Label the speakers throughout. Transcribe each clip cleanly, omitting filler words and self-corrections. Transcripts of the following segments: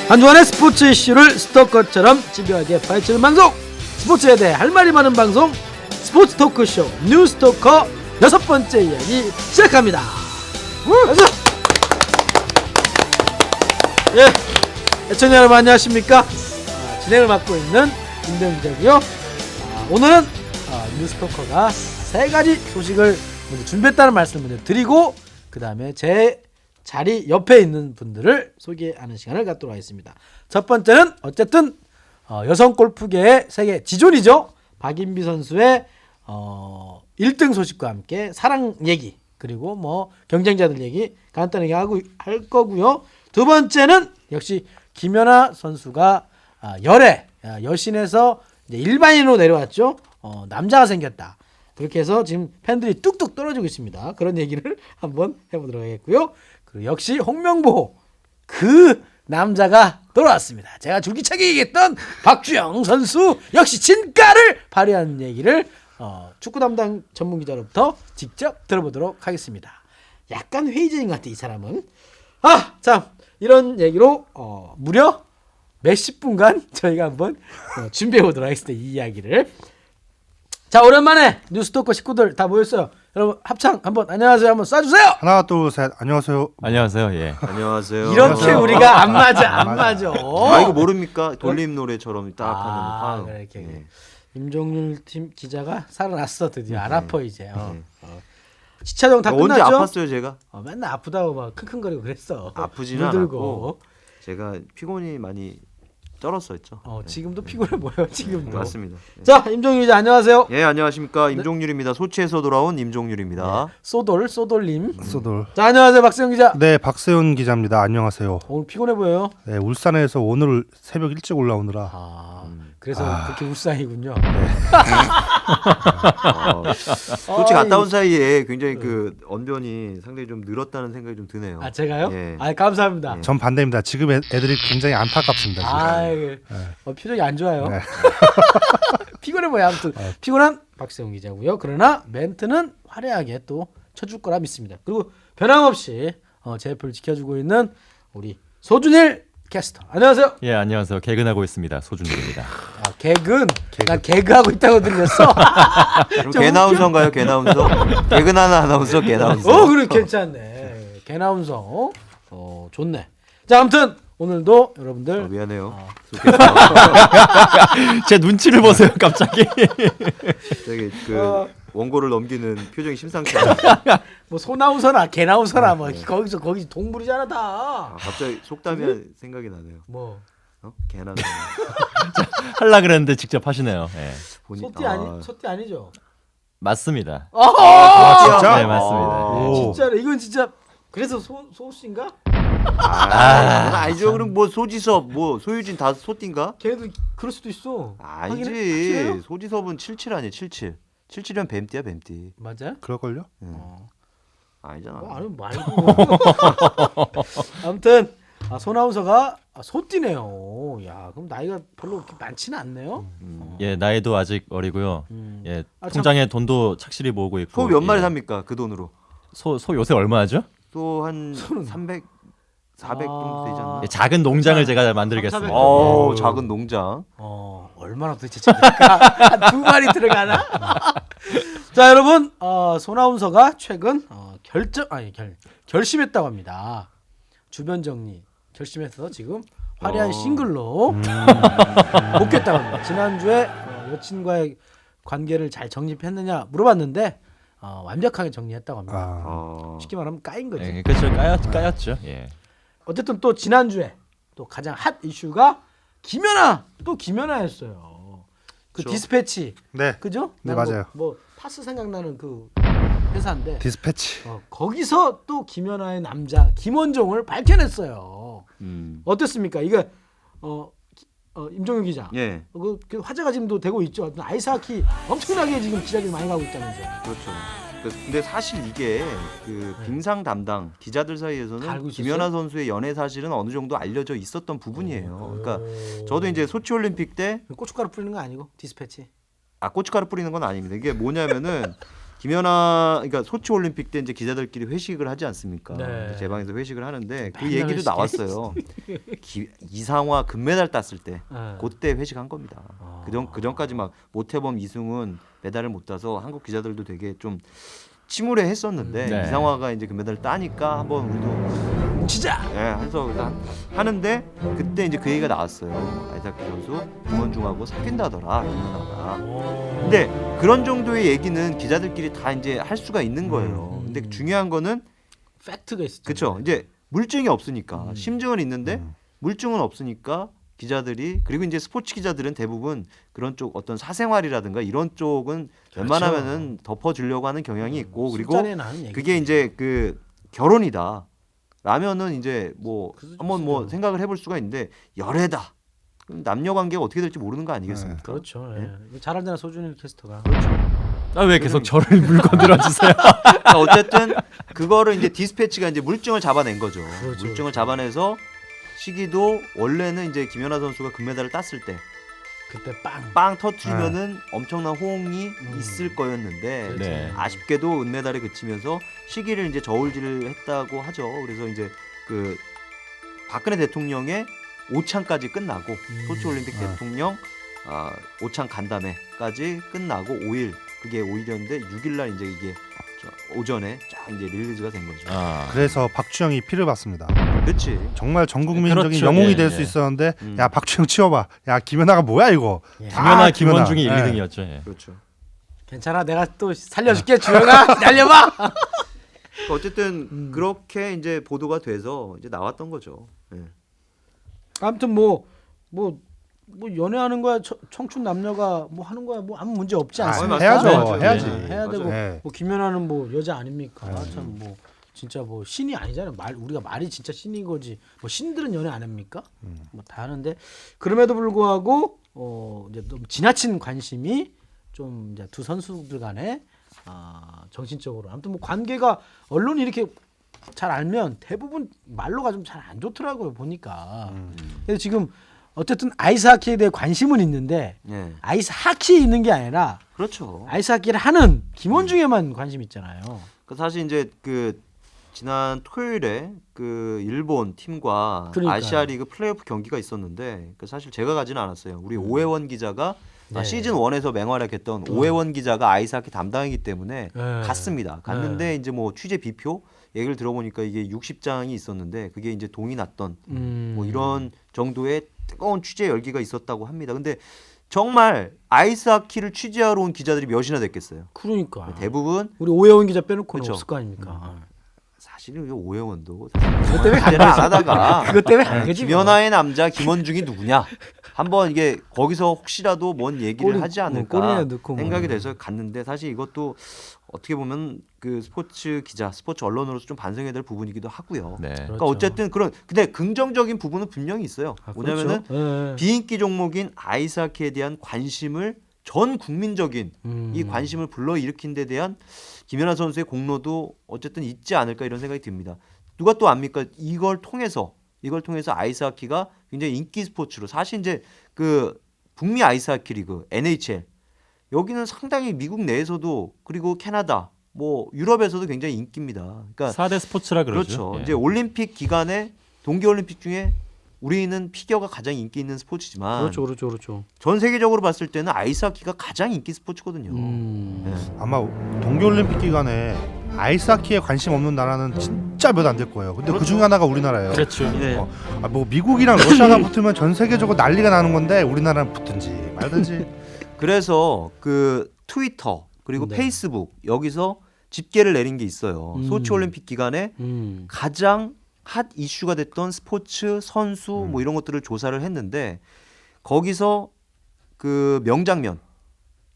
Speaker 1: 한주간의 스포츠 이슈를 스토커처럼 집요하게 파헤치는 방송, 스포츠에 대해 할 말이 많은 방송, 스포츠 토크쇼 뉴스토커 6번째 이야기 시작합니다. 예, 애청자 여러분 안녕하십니까? 진행을 맡고 있는 김대웅기자고요. 오늘은 뉴스토커가 3가지 소식을 먼저 준비했다는 말씀을 먼저 드리고, 그 다음에 제 자리 옆에 있는 분들을 소개하는 시간을 갖도록 하겠습니다. 첫 번째는 어쨌든 여성 골프계의 세계 지존이죠. 박인비 선수의 1등 소식과 함께 사랑 얘기, 그리고 뭐 경쟁자들 얘기 간단하게 할 거고요. 두 번째는 역시 김연아 선수가 여신에서 이제 일반인으로 내려왔죠. 남자가 생겼다. 그렇게 해서 지금 팬들이 뚝뚝 떨어지고 있습니다. 그런 얘기를 한번 해보도록 하겠고요. 그리고 역시 홍명보, 그 남자가 돌아왔습니다. 제가 줄기차게 얘기했던 박주영 선수 역시 진가를 발휘하는 얘기를 축구 담당 전문 기자로부터 직접 들어보도록 하겠습니다. 약간 회의적인 것 같아, 이 사람은. 참, 이런 얘기로 무려 몇십 분간 저희가 한번 준비해 보도록 하겠습니다. 이 이야기를. 자, 오랜만에 뉴스토커 식구들 다 모였어요. 여러분 합창 한번 안녕하세요 한번 쏴주세요.
Speaker 2: 하나 둘 셋 안녕하세요.
Speaker 3: 안녕하세요. 예.
Speaker 4: 안녕하세요.
Speaker 1: 이렇게
Speaker 2: 안녕하세요.
Speaker 1: 우리가 안 맞아.
Speaker 4: 이거 모릅니까? 돌림 노래처럼 딱 하는
Speaker 1: 그래, 이렇게.
Speaker 4: 네.
Speaker 1: 임종률 팀 기자가 살아났어 드디어. 안 아파 이제.
Speaker 4: 네.
Speaker 1: 시차정 다
Speaker 4: 언제
Speaker 1: 끝났죠?
Speaker 4: 아팠어요 제가?
Speaker 1: 맨날 아프다고 막 킁킁거리고 그랬어.
Speaker 4: 아프지는 않았고 제가 피곤이 많이 쩔었었죠.
Speaker 1: 지금도 피곤해 보여. 지금도.
Speaker 4: 맞습니다. 네.
Speaker 1: 자, 임종률 기자 안녕하세요.
Speaker 4: 예, 안녕하십니까. 임종률입니다. 소치에서 돌아온 임종률입니다.
Speaker 1: 소돌님.
Speaker 2: 소돌.
Speaker 1: 자, 안녕하세요 박세영 기자.
Speaker 2: 네, 박세훈 기자입니다. 안녕하세요.
Speaker 1: 오늘 피곤해 보여요.
Speaker 2: 네, 울산에서 오늘 새벽 일찍 올라오느라
Speaker 1: 그래서 그렇게 울상이군요.
Speaker 4: 소치 갔다 온 사이에 굉장히 그 언변이 상당히 좀 늘었다는 생각이 좀 드네요.
Speaker 1: 제가요?
Speaker 4: 예.
Speaker 1: 감사합니다.
Speaker 2: 전 반대입니다. 지금 애들이 굉장히 안타깝습니다.
Speaker 1: 표정이 안 좋아요.
Speaker 2: 네.
Speaker 1: 피곤해 보여. 아무튼 피곤한 박세웅 기자고요. 그러나 멘트는 화려하게 또 쳐줄 거라 믿습니다. 그리고 변함없이 제 옆을 지켜주고 있는 우리 소준일 캐스터. 안녕하세요.
Speaker 3: 예, 안녕하세요. 개근하고 있습니다. 소준일입니다.
Speaker 1: 난 개그하고 있다고 들렸어.
Speaker 4: 그럼 개나운서인가요? 개나운서? 개근하는 아나운서 개나운서.
Speaker 1: 그래 괜찮네. 개나운서. 좋네. 자, 아무튼 오늘도 여러분들
Speaker 4: 미안해요.
Speaker 3: 제 눈치를 보세요, 갑자기.
Speaker 4: 저기 그 원고를 넘기는 표정이 심상치 않아요.
Speaker 1: 뭐 소나운서나 개나운서나 뭐 거기 동물이잖아 다.
Speaker 4: 갑자기 속담이 생각이 나네요.
Speaker 1: 뭐
Speaker 4: 개나운서.
Speaker 3: 하려 그랬는데 직접 하시네요. 예.
Speaker 1: 소띠 아니죠?
Speaker 3: 맞습니다.
Speaker 2: 진짜?
Speaker 3: 네, 맞습니다.
Speaker 2: 오.
Speaker 1: 진짜로 이건 진짜. 그래서 소씨인가?
Speaker 4: 아니죠. 그럼 뭐 소지섭, 뭐 소유진 다 소띠인가?
Speaker 1: 걔네도 그럴 수도 있어.
Speaker 4: 아니지.
Speaker 1: 확실해요?
Speaker 4: 소지섭은 77 아니에요. 77. 77이면 뱀띠야 뱀띠.
Speaker 1: 맞아?
Speaker 2: 그럴걸요?
Speaker 4: 아니잖아.
Speaker 1: 아니 말고. 아무튼 소나운서가 소띠네요. 야, 그럼 나이가 별로 그렇게 많지는 않네요.
Speaker 3: 예, 나이도 아직 어리고요. 예,
Speaker 1: 참.
Speaker 3: 통장에 돈도 착실히 모으고 있고.
Speaker 4: 소 몇 마리
Speaker 3: 예.
Speaker 4: 삽니까? 그 돈으로.
Speaker 3: 소 요새 얼마 하죠?
Speaker 4: 소 한 300, 400 정도 되지 않나?
Speaker 3: 예, 작은 농장을 제가 만들겠습니다.
Speaker 1: 300.
Speaker 4: 작은 농장.
Speaker 1: 얼마나 도대체 잡을까? 한 2마리 들어가나? 자, 여러분, 소나운서가 최근 결심했다고 합니다. 주변 정리 결심해서 지금 화려한 싱글로 복귀했다고 합니다. 지난주에 여친과의 관계를 잘 정립했느냐 물어봤는데 완벽하게 정리했다고 합니다. 쉽게 말하면 까인 거지.
Speaker 3: 예, 그렇죠. 까였죠. 예.
Speaker 1: 어쨌든 또 지난주에 또 가장 핫 이슈가 김연아였어요. 그
Speaker 4: 그렇죠.
Speaker 1: 디스패치.
Speaker 2: 네.
Speaker 1: 그죠?
Speaker 2: 네,
Speaker 1: 난
Speaker 2: 맞아요.
Speaker 1: 뭐 파스 생각나는 그 회사인데
Speaker 2: 디스패치.
Speaker 1: 거기서 또 김연아의 남자 김원종을 밝혀냈어요. 어땠습니까? 이거 임종윤 기자.
Speaker 4: 예.
Speaker 1: 그 화제가 지금도 되고 있죠. 아이스하키 엄청나게 지금 기자들이 많이 가고 있다면서요.
Speaker 4: 그렇죠. 근데 사실 이게 그 빙상 담당 기자들
Speaker 1: 다
Speaker 4: 사이에서는
Speaker 1: 알고 있었어요?
Speaker 4: 김연아 선수의 연애 사실은 어느 정도 알려져 있었던 부분이에요. 그러니까 저도 이제 소치 올림픽 때
Speaker 1: 고춧가루 뿌리는 거 아니고 디스패치.
Speaker 4: 고춧가루 뿌리는 건 아닙니다. 이게 뭐냐면은 김연아 그러니까 소치 올림픽 때 이제 기자들끼리 회식을 하지 않습니까?
Speaker 1: 네.
Speaker 4: 제 방에서 회식을 하는데 그
Speaker 1: 맨날
Speaker 4: 얘기도
Speaker 1: 회식해.
Speaker 4: 나왔어요. 이상화 금메달 땄을 때
Speaker 1: 네.
Speaker 4: 그때 회식한 겁니다.
Speaker 1: 아.
Speaker 4: 그 전까지 막 모태범 이승훈 메달을 못 따서 한국 기자들도 되게 좀 침울해했었는데
Speaker 3: 네.
Speaker 4: 이상화가 이제 금메달을 따니까 한번 우리도
Speaker 1: 진짜.
Speaker 4: 해서 일단 하는데 그때 이제 그 얘기가 나왔어요. 아이사키 선수 김원중하고 사귄다더라 김연아가. 근데 그런 정도의 얘기는 기자들끼리 다 이제 할 수가 있는 거예요. 근데 중요한 거는
Speaker 1: 팩트가 있었죠.
Speaker 4: 그렇죠. 이제 물증이 없으니까 심증은 있는데
Speaker 2: 음.
Speaker 4: 물증은 없으니까 기자들이 그리고 이제 스포츠 기자들은 대부분 그런 쪽 어떤 사생활이라든가 이런 쪽은
Speaker 1: 그렇죠.
Speaker 4: 웬만하면은 덮어주려고 하는 경향이 있고 그리고
Speaker 1: 술자리에 하는 얘기지.
Speaker 4: 그게 이제 그 결혼이다. 라면은 이제 뭐
Speaker 1: 그죠,
Speaker 4: 한번 뭐
Speaker 1: 그죠.
Speaker 4: 생각을 해볼 수가 있는데 열애다. 그럼 남녀 관계가 어떻게 될지 모르는 거 아니겠습니까?
Speaker 1: 그렇죠. 예. 잘 알잖아 소준일 캐스터가.
Speaker 3: 아, 왜 계속 저를 물건 들어주세요?
Speaker 4: 그러니까 어쨌든 그거를 이제 디스패치가 이제 물증을 잡아낸 거죠.
Speaker 1: 그렇죠,
Speaker 4: 물증을
Speaker 1: 그렇죠.
Speaker 4: 잡아내서 시기도 원래는 이제 김연아 선수가 금메달을 땄을 때
Speaker 1: 그때 빵.
Speaker 4: 빵 터트리면은 엄청난 호응이 있을 거였는데
Speaker 3: 네.
Speaker 4: 아쉽게도 은메달에 그치면서 시기를 이제 저울질을 했다고 하죠. 그래서 이제 그 박근혜 대통령의 오찬까지 끝나고 소치 올림픽 대통령 오찬 간담회까지 끝나고 5일 그게 5일이었는데 6일 날 이제 이게 오전에 쫙 이제 릴리즈가 된 거죠.
Speaker 3: 아.
Speaker 2: 그래서 박주영이 피를 봤습니다.
Speaker 4: 그렇지.
Speaker 2: 정말 전국민적인
Speaker 3: 그렇죠.
Speaker 2: 영웅이
Speaker 3: 예,
Speaker 2: 될 수
Speaker 3: 예.
Speaker 2: 있었는데
Speaker 4: 음.
Speaker 2: 야 박주영 치워봐. 야 김연아가 뭐야 이거.
Speaker 1: 예.
Speaker 3: 김연아,
Speaker 2: 아,
Speaker 3: 김원중이
Speaker 2: 김연아.
Speaker 3: 1, 2등이었죠. 예.
Speaker 4: 그렇죠.
Speaker 1: 괜찮아. 내가 또 살려줄게. 주영아. 기다려봐.
Speaker 4: 그러니까 어쨌든 그렇게 이제 보도가 돼서 이제 나왔던 거죠. 예.
Speaker 1: 아무튼 뭐 연애하는 거야 청춘 남녀가 뭐 하는 거야 뭐 아무 문제 없지 않습니까?
Speaker 2: 해야죠.
Speaker 4: 맞아요.
Speaker 2: 해야지.
Speaker 4: 네.
Speaker 1: 해야 되고
Speaker 2: 네.
Speaker 1: 뭐 김연아는 뭐 여자 아닙니까? 참 뭐 진짜 뭐 신이 아니잖아요. 우리가 말이 진짜 신인 거지. 뭐 신들은 연애 안 합니까? 뭐 다 하는데 그럼에도 불구하고 이제 너무 지나친 관심이 좀 이제 두 선수들 간에 정신적으로 아무튼 뭐 관계가 언론이 이렇게 잘 알면 대부분 말로가 좀 잘 안 좋더라고요 보니까. 그래서 지금 어쨌든 아이스하키에 대해 관심은 있는데
Speaker 4: 예.
Speaker 1: 아이스하키에 있는 게 아니라
Speaker 4: 그렇죠.
Speaker 1: 아이스하키를 하는 김원중에만 관심 있잖아요.
Speaker 4: 그 사실 이제 그 지난 토요일에 그 일본 팀과
Speaker 1: 그러니까요.
Speaker 4: 아시아 리그 플레이오프 경기가 있었는데 그 사실 제가 가지는 않았어요. 우리 오해원 기자가
Speaker 1: 네.
Speaker 4: 시즌 1에서 맹활약했던 오해원 기자가 아이스하키 담당이기 때문에
Speaker 1: 네.
Speaker 4: 갔습니다. 갔는데 이제 뭐 취재 비표 얘기를 들어보니까 이게 60장이 있었는데 그게 이제 동이 났던 뭐 이런 정도의 뜨거운 취재 열기가 있었다고 합니다. 근데 정말 아이스하키를 취재하러 온 기자들이 몇이나 됐겠어요.
Speaker 1: 그러니까
Speaker 4: 대부분
Speaker 1: 우리 오해원 기자 빼놓고는
Speaker 4: 그쵸.
Speaker 1: 없을 거 아닙니까?
Speaker 4: 사실은 이게 오해원도
Speaker 1: 그것 때문에 간
Speaker 4: 취재를 안
Speaker 1: 거지.
Speaker 4: 하다가
Speaker 1: 그것 때문에 간 거지. 뭐.
Speaker 4: 김연아의 남자 김원중이 누구냐? 한번 이게 거기서 혹시라도 뭔 얘기를
Speaker 1: 꼬리-
Speaker 4: 하지 않을까
Speaker 1: 꼬리나 넣고 뭐.
Speaker 4: 생각이 돼서 갔는데 사실 이것도 어떻게 보면 그 스포츠 기자, 스포츠 언론으로서 좀 반성해야 될 부분이기도 하고요.
Speaker 3: 네.
Speaker 1: 그렇죠.
Speaker 4: 그러니까 어쨌든 근데 긍정적인 부분은 분명히 있어요. 뭐냐면은
Speaker 1: 그렇죠. 예.
Speaker 4: 비인기 종목인 아이스하키에 대한 관심을 전 국민적인 이 관심을 불러일으킨 데 대한 김연아 선수의 공로도 어쨌든 있지 않을까 이런 생각이 듭니다. 누가 또 압니까? 이걸 통해서 아이스하키가 굉장히 인기 스포츠로 사실 이제 그 북미 아이스하키 리그 NHL 여기는 상당히 미국 내에서도 그리고 캐나다 뭐 유럽에서도 굉장히 인기입니다. 그러니까
Speaker 3: 4대 스포츠라 그러죠.
Speaker 4: 그렇죠.
Speaker 3: 예.
Speaker 4: 이제 올림픽 기간에 동계올림픽 중에 우리는 피겨가 가장 인기 있는 스포츠지만
Speaker 1: 그렇죠.
Speaker 4: 전 세계적으로 봤을 때는 아이스하키가 가장 인기 스포츠거든요. 네.
Speaker 2: 아마 동계올림픽 기간에 아이스하키에 관심 없는 나라는 진짜 몇 안 될 거예요. 근데
Speaker 4: 그렇죠.
Speaker 2: 그 중에 하나가 우리나라예요.
Speaker 3: 그렇죠.
Speaker 4: 네.
Speaker 2: 뭐 미국이랑 러시아가 붙으면 전 세계적으로 난리가 나는 건데 우리나라는 붙든지 말든지.
Speaker 4: 그래서 그 트위터 그리고
Speaker 1: 네.
Speaker 4: 페이스북 여기서 집계를 내린 게 있어요. 소치 올림픽 기간에 가장 핫 이슈가 됐던 스포츠 선수 뭐 이런 것들을 조사를 했는데 거기서 그 명장면,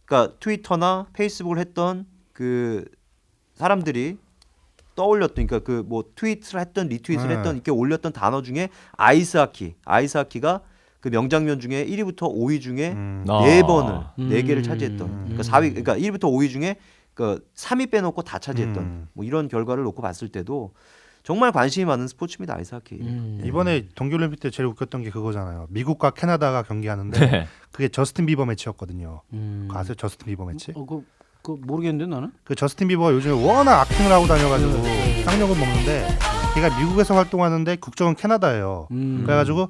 Speaker 4: 그러니까 트위터나 페이스북을 했던 그 사람들이 떠올렸던, 그러니까 그 뭐 트윗을 했던 리트윗을 했던 이렇게 올렸던 단어 중에 아이스하키가 그 명장면 중에 1위부터 5위 중에
Speaker 3: 아.
Speaker 4: 4번을 4개를 차지했던, 그러니까 4위, 그러니까 1위부터 5위 중에 그 3위 빼놓고 다 차지했던 뭐 이런 결과를 놓고 봤을 때도 정말 관심이 많은 스포츠입니다, 아이스하키.
Speaker 2: 이번에 동계올림픽 때 제일 웃겼던 게 그거잖아요. 미국과 캐나다가 경기하는데
Speaker 3: 네.
Speaker 2: 그게 저스틴 비버 매치였거든요. 그거 아세요? 저스틴 비버 매치?
Speaker 1: 그 모르겠는데 나는.
Speaker 2: 그 저스틴 비버가 요즘에 워낙 악행을 하고 다녀가지고 쌍욕을 먹는데 걔가 미국에서 활동하는데 국적은 캐나다예요. 그래가지고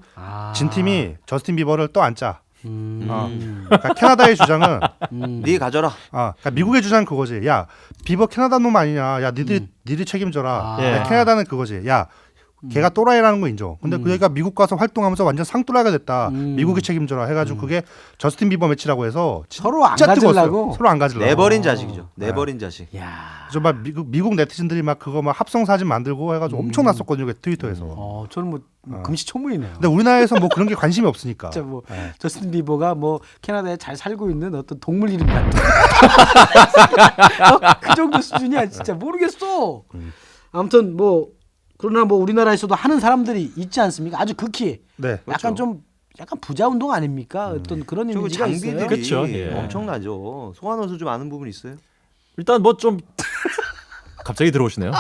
Speaker 2: 진 팀이 저스틴 비버를 또 안 짜. 그러니까 캐나다의 주장은
Speaker 4: 네 가져라.
Speaker 2: 그러니까 미국의 주장은 그거지. 야 비버 캐나다 놈 아니냐. 야 니들이 책임져라.
Speaker 1: 아.
Speaker 2: 야, 캐나다는 그거지. 야 걔가 또라이라는 거 인정. 근데 그애가 미국 가서 활동하면서 완전 상또라이가 됐다. 미국이 책임져라 해가지고 그게 저스틴 비버 매치라고 해서
Speaker 1: 서로 안
Speaker 2: 진짜
Speaker 1: 가지려고.
Speaker 2: 뜨거웠어요. 서로 안 가지려고.
Speaker 4: 내버린 자식이죠. 내버린 자식.
Speaker 1: 야.
Speaker 2: 그래서 막 미국 네티즌들이 막 그거 막 합성 사진 만들고 해가지고 엄청 났었거든요. 그 트위터에서.
Speaker 1: 저는 뭐 금시초문이네요.
Speaker 2: 근데 우리나라에서 뭐 그런 게 관심이 없으니까.
Speaker 1: 진짜 뭐 저스틴 비버가 뭐 캐나다에 잘 살고 있는 어떤 동물 이름 같은 그 정도 수준이야. 진짜 모르겠어. 아무튼 뭐 그러나 뭐 우리나라에서도 하는 사람들이 있지 않습니까? 아주 극히
Speaker 2: 네.
Speaker 1: 약간 좀 약간 부자 운동 아닙니까? 어떤 그런
Speaker 4: 저거
Speaker 1: 이미지가 있어요.
Speaker 4: 장비들이
Speaker 3: 그쵸, 예.
Speaker 4: 엄청나죠. 송환호 선수 좀 아는 부분 있어요?
Speaker 3: 일단 뭐 좀 갑자기 들어오시네요. 네.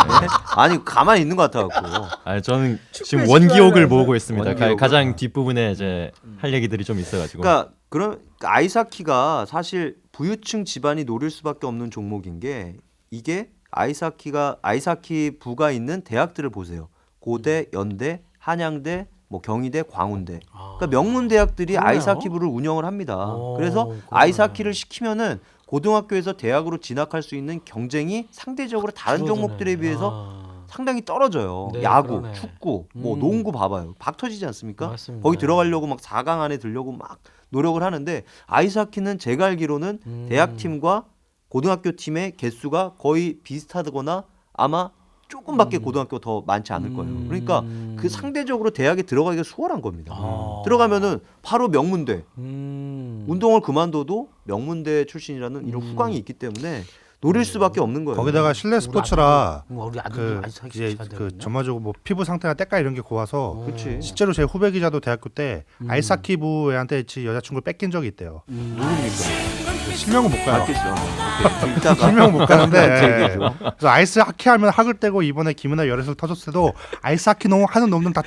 Speaker 4: 아니 가만히 있는 것 같아갖고.
Speaker 3: 아 저는 지금
Speaker 1: 축구에
Speaker 3: 원기옥을
Speaker 1: 시끄러워요.
Speaker 3: 모으고 있습니다.
Speaker 4: 원기옥을.
Speaker 3: 가장 뒷부분에 이제 할 얘기들이 좀 있어가지고.
Speaker 4: 그러니까 그런 아이스하키가 사실 부유층 집안이 노릴 수밖에 없는 종목인 게 이게 아이스하키 부가 있는 대학들을 보세요. 고대, 연대, 한양대, 뭐 경희대, 광운대. 그러니까 명문 대학들이
Speaker 1: 그러네요.
Speaker 4: 아이스하키부를 운영을 합니다. 그래서
Speaker 1: 그러네.
Speaker 4: 아이스하키를 시키면은 고등학교에서 대학으로 진학할 수 있는 경쟁이 상대적으로 다른
Speaker 1: 줄어드네.
Speaker 4: 종목들에 비해서 상당히 떨어져요.
Speaker 1: 네,
Speaker 4: 야구,
Speaker 1: 그러네.
Speaker 4: 축구, 뭐 농구 봐봐요. 박 터지지 않습니까?
Speaker 1: 맞습니다.
Speaker 4: 거기 들어가려고 막 4강 안에 들려고 막 노력을 하는데 아이스하키는 제가 알기로는 대학팀과 고등학교 팀의 개수가 거의 비슷하거나 아마 조금밖에 고등학교가 더 많지 않을 거예요. 그러니까 그 상대적으로 대학에 들어가기가 수월한 겁니다. 들어가면은 바로 명문대. 운동을 그만둬도 명문대 출신이라는 이런 후광이 있기 때문에 노릴 수밖에 없는 거예요.
Speaker 2: 거기다가 실내 스포츠라
Speaker 1: 우리 아들
Speaker 2: 그
Speaker 1: 아이스하키
Speaker 2: 이제
Speaker 1: 시켜야
Speaker 2: 그
Speaker 1: 되거든요.
Speaker 2: 전반적으로 뭐 피부 상태나 때깔 이런 게 고와서
Speaker 4: 그렇지.
Speaker 2: 실제로 제 후배 기자도 대학교 때 아이스하키부 애한테 지 여자친구를 뺏긴 적이 있대요.
Speaker 4: 누굽니까?
Speaker 2: 실명은 못 가요.
Speaker 4: 알겠어. 오케이. 이따가
Speaker 2: 실명은 못 가는데
Speaker 4: 얘기해줘.
Speaker 2: 그래서 아이스하키 하면 학을 떼고 이번에 김은아 열애설 터졌을 때도 아이스하키 하는 놈들은 다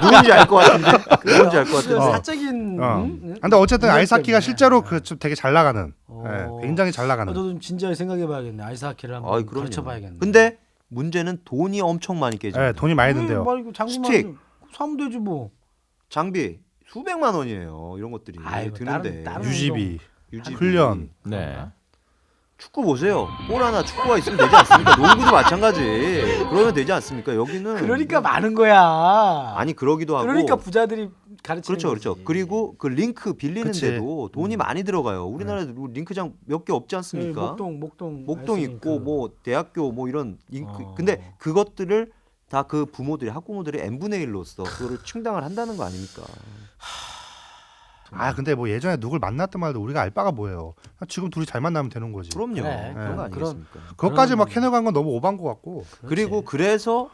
Speaker 4: 누군지 알 것 같은데. 누군지 알 것 같은데.
Speaker 1: 사적인.
Speaker 2: 근데 어쨌든
Speaker 1: 이것
Speaker 2: 아이스하키가
Speaker 1: 때문에.
Speaker 2: 실제로 그 좀 되게 잘 나가는
Speaker 1: 어.
Speaker 2: 굉장히 잘 나가는
Speaker 1: 저도 좀 진지하게 생각해봐야겠네. 아이스하키를 한번
Speaker 4: 아이, 그럼요.
Speaker 1: 가르쳐봐야겠네.
Speaker 4: 근데 문제는 돈이 엄청 많이 깨집니다.
Speaker 2: 예, 돈이 많이 든대요.
Speaker 1: 뭐 이거 장비만
Speaker 4: 스틱.
Speaker 1: 사면 되지 뭐.
Speaker 4: 장비 수백만 원이에요. 이런 것들이
Speaker 1: 아이고,
Speaker 4: 드는데
Speaker 1: 다른
Speaker 2: 유지비,
Speaker 4: 유지비.
Speaker 2: 훈련.
Speaker 3: 네.
Speaker 4: 축구 보세요. 볼 하나 축구가 있으면 되지 않습니까? 농구도 마찬가지. 그러면 되지 않습니까? 여기는
Speaker 1: 그러니까 많은 거야.
Speaker 4: 아니 그러기도 하고.
Speaker 1: 그러니까 부자들이 가르치는
Speaker 4: 그렇죠,
Speaker 1: 거지.
Speaker 4: 그렇죠. 그리고 그 링크 빌리는데도 돈이 많이 들어가요. 우리나라에 링크장 몇 개 없지
Speaker 1: 네,
Speaker 4: 않습니까?
Speaker 1: 목동
Speaker 4: 있고 뭐 대학교 뭐 이런 링크.
Speaker 1: 어.
Speaker 4: 근데 그것들을 다 그 부모들이 학부모들이 n분의 1로서 그거를 충당을 한다는 거 아닙니까?
Speaker 2: 아 근데 뭐 예전에 누굴 만났든 말도 우리가 알 바가 뭐예요.
Speaker 4: 그렇죠.
Speaker 2: 지금 둘이 잘 만나면 되는 거지.
Speaker 4: 그럼요.
Speaker 1: 그래.
Speaker 4: 그런 거
Speaker 2: 네.
Speaker 4: 아니겠습니까?
Speaker 2: 그것까지 막 해내간 건 너무 오반 것 같고.
Speaker 4: 그리고 그래서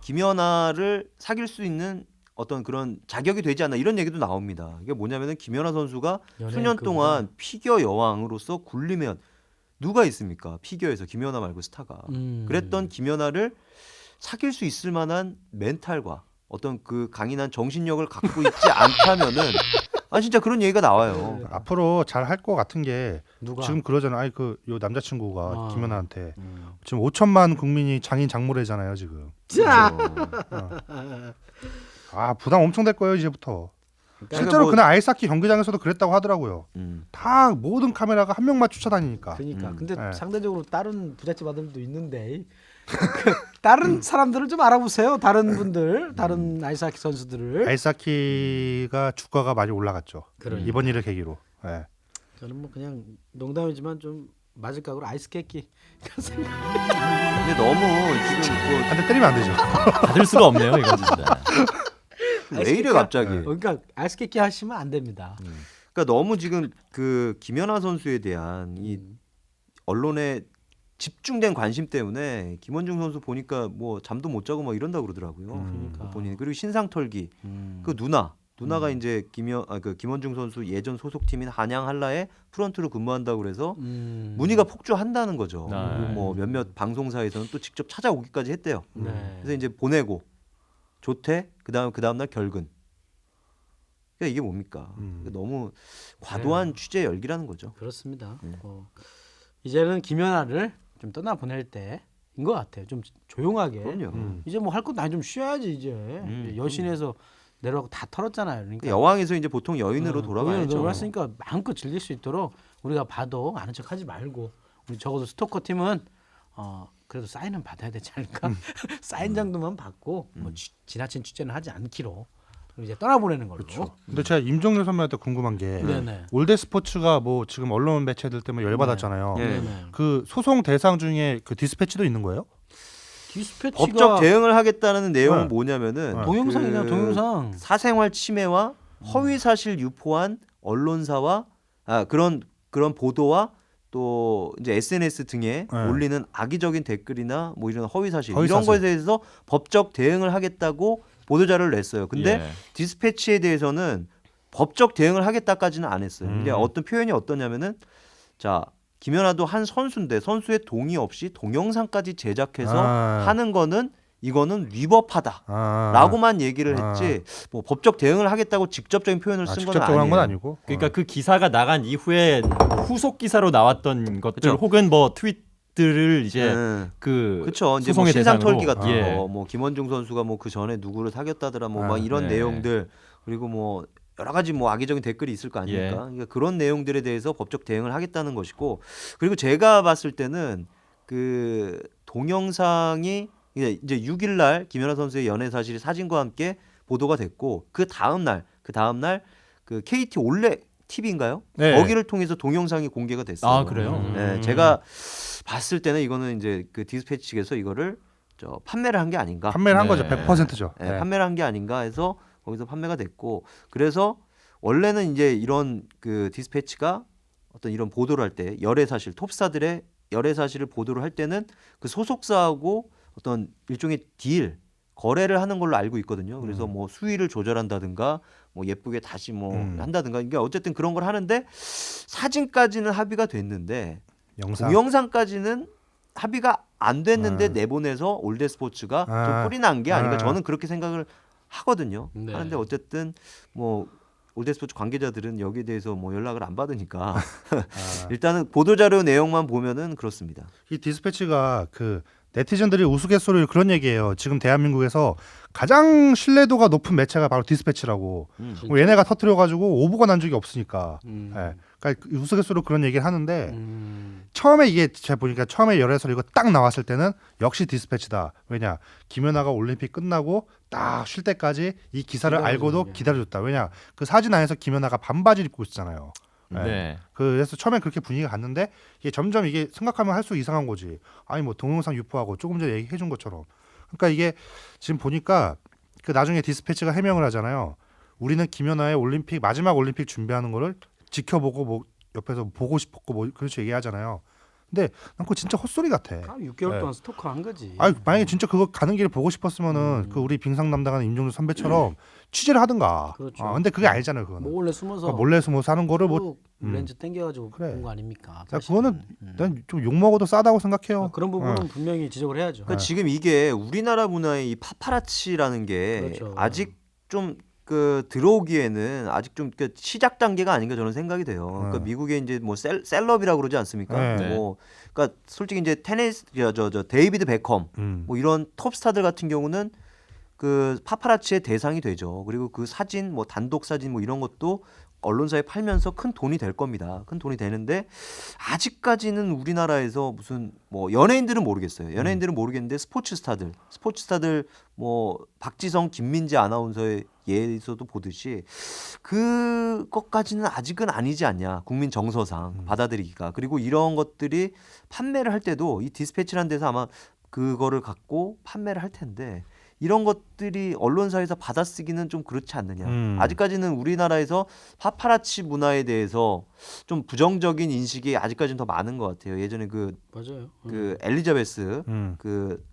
Speaker 4: 김연아를 사귈 수 있는 어떤 그런 자격이 되지 않나 이런 얘기도 나옵니다. 이게 뭐냐면은 김연아 선수가 수년 동안 피겨 여왕으로서 굴리면 누가 있습니까? 피겨에서 김연아 말고 스타가. 그랬던 김연아를 사귈 수 있을 만한 멘탈과 어떤 그 강인한 정신력을 갖고 있지 않다면은 아 진짜 그런 얘기가 나와요.
Speaker 2: 앞으로 잘 할 것 같은 게
Speaker 1: 누가?
Speaker 2: 지금 그러잖아. 아이 그 요 남자친구가
Speaker 1: 아.
Speaker 2: 김연아한테 지금 5천만 국민이 장인 장모래잖아요 지금.
Speaker 1: 자.
Speaker 2: 아 부담 엄청 될 거예요 이제부터.
Speaker 4: 그러니까
Speaker 2: 실제로
Speaker 4: 뭐-
Speaker 2: 그날 아이스하키 경기장에서도 그랬다고 하더라고요.
Speaker 4: 음.
Speaker 2: 다 모든 카메라가 한 명만 쫓아다니니까.
Speaker 1: 그러니까 근데
Speaker 2: 네.
Speaker 1: 상대적으로 다른 부잣집 아들도 있는데 그 다른 사람들을 좀 알아보세요. 다른 분들, 다른 아이스하키 선수들을.
Speaker 2: 아이스하키가 주가가 많이 올라갔죠.
Speaker 1: 그러니까.
Speaker 2: 이번 일을 계기로. 네.
Speaker 1: 저는 뭐 그냥 농담이지만 좀 맞을 각오로 아이스케이키.
Speaker 4: 근데 너무 지금
Speaker 2: 한 대 때리면 안 되죠.
Speaker 3: 받을 수가 없네요, 이건 진짜.
Speaker 4: 왜 이래 갑자기?
Speaker 1: 그러니까 아이스케이키 하시면 안 됩니다.
Speaker 4: 그러니까 너무 지금 그 김연아 선수에 대한 이 언론의 집중된 관심 때문에 김원중 선수 보니까 뭐 잠도 못 자고 막 이런다 그러더라고요.
Speaker 1: 그러니까.
Speaker 4: 본인 그리고 신상 털기 그 누나가 이제 그 김원중 선수 예전 소속팀인 한양 한라에 프런트로 근무한다고 그래서 문의가 폭주한다는 거죠.
Speaker 3: 네.
Speaker 4: 그리고 뭐 몇몇 방송사에서는 또 직접 찾아오기까지 했대요.
Speaker 1: 네.
Speaker 4: 그래서 이제 보내고 조퇴 그다음 날 결근. 그러니까 이게 뭡니까? 너무 과도한 취재 열기라는 거죠.
Speaker 1: 그렇습니다. 이제는 김연아를 좀 떠나 보낼 때인 것 같아요. 좀 조용하게.
Speaker 4: 그럼요.
Speaker 1: 이제 뭐 할 것도 아니 좀 쉬어야지 이제. 여신에서 내려가고 다 털었잖아요. 그러니까
Speaker 4: 여왕에서 이제 보통 여인으로 돌아가야죠.
Speaker 1: 돌아갔으니까 마음껏 즐길 수 있도록 우리가 봐도 아는 척하지 말고 우리 적어도 스토커 팀은 그래도 사인은 받아야 되지 않을까? 사인 정도만 받고 뭐 지나친 취재는 하지 않기로 이제 떠나보내는 걸로.
Speaker 2: 그렇죠. 근데 제가 임종렬 선배한테 궁금한 게
Speaker 1: 네네.
Speaker 2: 올드 스포츠가 뭐 지금 언론 매체들 때문에 열받았잖아요.
Speaker 4: 네.
Speaker 1: 네네.
Speaker 2: 그 소송 대상 중에 그 디스패치도 있는 거예요?
Speaker 1: 디스패치가
Speaker 4: 법적 대응을 하겠다는 내용은
Speaker 2: 네.
Speaker 4: 뭐냐면은
Speaker 1: 동영상이냐
Speaker 4: 그
Speaker 1: 동영상.
Speaker 4: 사생활 침해와 허위 사실 유포한 언론사와 그런 보도와 또 이제 SNS 등에
Speaker 2: 네.
Speaker 4: 올리는 악의적인 댓글이나 뭐 이런 허위 사실
Speaker 2: 허위
Speaker 4: 이런
Speaker 2: 사실.
Speaker 4: 거에 대해서 법적 대응을 하겠다고 보도 자료를 냈어요. 근데
Speaker 3: 예.
Speaker 4: 디스패치에 대해서는 법적 대응을 하겠다까지는 안 했어요. 근데 어떤 표현이 어떠냐면은 자 김연아도 한 선수인데 선수의 동의 없이 동영상까지 제작해서 하는 거는 이거는 위법하다라고만 얘기를 했지 뭐 법적 대응을 하겠다고 직접적인 표현을 쓴 건
Speaker 2: 직접적으로 한 건
Speaker 4: 아니에요.
Speaker 2: 아니고.
Speaker 3: 그러니까 그 기사가 나간 이후에 후속 기사로 나왔던 것들
Speaker 4: 그쵸.
Speaker 3: 혹은 뭐 트윗들을 이제
Speaker 4: 네.
Speaker 3: 그
Speaker 4: 그렇죠. 이제 뭐
Speaker 3: 소송의
Speaker 4: 신상
Speaker 3: 대상으로.
Speaker 4: 털기 같은
Speaker 3: 예.
Speaker 4: 거, 뭐 김원중 선수가 뭐 그 전에 누구를 사귀었다더라, 뭐 막 이런
Speaker 3: 네.
Speaker 4: 내용들 그리고 뭐 여러 가지 뭐 악의적인 댓글이 있을 거 아닙니까?
Speaker 3: 예.
Speaker 4: 그러니까 그런 내용들에 대해서 법적 대응을 하겠다는 것이고, 그리고 제가 봤을 때는 그 동영상이 이제 6일 날 김연아 선수의 연애 사실이 사진과 함께 보도가 됐고 그 다음 날 그 KT 올레 TV인가요?
Speaker 2: 네.
Speaker 4: 거기를 통해서 동영상이 공개가 됐어요.
Speaker 3: 아 그래요?
Speaker 4: 네, 제가 봤을 때는 이거는 이제 그 디스패치 측에서 이거를 판매를 한 게 아닌가.
Speaker 2: 판매를 한
Speaker 3: 네.
Speaker 2: 거죠. 100%죠.
Speaker 4: 네, 판매를 한 게 아닌가 해서 거기서 판매가 됐고, 그래서 원래는 이제 이런 그 디스패치가 어떤 이런 보도를 할 때 열애 사실 톱스타들의 열애 사실을 보도를 할 때는 그 소속사하고 어떤 일종의 딜 거래를 하는 걸로 알고 있거든요. 그래서 뭐 수위를 조절한다든가 뭐 예쁘게 다시 뭐 한다든가 이게 어쨌든 그런 걸 하는데 사진까지는 합의가 됐는데
Speaker 2: 영상.
Speaker 4: 동영상까지는 합의가 안 됐는데 내보내서 올드 스포츠가 좀 뿌리 난 게 아닌가 저는 그렇게 생각을 하거든요.
Speaker 1: 네.
Speaker 4: 하는데 어쨌든 뭐 올드 스포츠 관계자들은 여기에 대해서 뭐 연락을 안 받으니까 일단은 보도 자료 내용만 보면은 그렇습니다.
Speaker 2: 이 디스패치가 그 네티즌들이 우스갯소리로 그런 얘기예요. 지금 대한민국에서 가장 신뢰도가 높은 매체가 바로 디스패치라고. 뭐 얘네가 터뜨려가지고 오보가 난 적이 없으니까. 예. 그러니까 우스갯소리로 그런 얘기를 하는데 처음에 이게 제가 보니까 처음에 열애설 이거 딱 나왔을 때는 역시 디스패치다. 왜냐 김연아가 올림픽 끝나고 딱 쉴 때까지 이 기사를 알고도 기다려줬다. 왜냐 그 사진 안에서 김연아가 반바지를 입고 있잖아요. 네.
Speaker 3: 네.
Speaker 2: 그래서 처음엔 그렇게 분위기가 갔는데 이게 점점 이게 생각하면 할수록 이상한 거지. 아니 뭐 동영상 유포하고 조금 전에 얘기해 준 것처럼. 그러니까 이게 지금 보니까 그 나중에 디스패치가 해명을 하잖아요. 우리는 김연아의 올림픽 마지막 올림픽 준비하는 거를 지켜보고 뭐 옆에서 보고 싶었고 뭐 그렇게 얘기하잖아요. 근데 난 그거 진짜 헛소리 같아.
Speaker 1: 6개월 동안 스토커 한 거지.
Speaker 2: 아니 만약에 진짜 그거 가는 길을 보고 싶었으면은 그 우리 빙상 담당하는 임종주 선배처럼 취재를 하든가.
Speaker 1: 그렇죠.
Speaker 2: 근데 그게 아니잖아요. 그거는.
Speaker 1: 몰래 숨어서
Speaker 2: 그러니까 몰래 숨어서 하는 거를 뭐.
Speaker 1: 쭉 렌즈 당겨가지고
Speaker 2: 그래.
Speaker 1: 본 거 아닙니까?
Speaker 2: 야, 그거는 난 좀 욕 먹어도 싸다고 생각해요.
Speaker 1: 그런 부분은 분명히 지적을 해야죠.
Speaker 4: 그러니까 지금 이게 우리나라 문화의 이 파파라치라는 게
Speaker 1: 그렇죠.
Speaker 4: 아직 좀 그 들어오기에는 아직 좀 그 시작 단계가 아닌가 저는 생각이 돼요. 그러니까 미국에 이제 뭐 셀럽이라고 그러지 않습니까?
Speaker 2: 네.
Speaker 4: 뭐 그러니까 솔직히 이제 테니스 저 데이비드 베컴 뭐 이런 톱스타들 같은 경우는 그 파파라치의 대상이 되죠. 그리고 그 사진 뭐 단독 사진 뭐 이런 것도 언론사에 팔면서 큰 돈이 될 겁니다. 큰 돈이 되는데 아직까지는 우리나라에서 무슨 뭐 연예인들은 모르겠어요. 연예인들은 모르겠는데 스포츠 스타들 뭐 박지성, 김민재 아나운서의 예에서도 보듯이 그것까지는 아직은 아니지 않냐. 국민 정서상 받아들이기가. 그리고 이런 것들이 판매를 할 때도 이 디스패치라는 데서 아마 그거를 갖고 판매를 할 텐데 이런 것들이 언론사에서 받아쓰기는 좀 그렇지 않느냐. 아직까지는 우리나라에서 파파라치 문화에 대해서 좀 부정적인 인식이 아직까지는 더 많은 것 같아요. 예전에
Speaker 1: 맞아요.
Speaker 4: 그 엘리자베스 그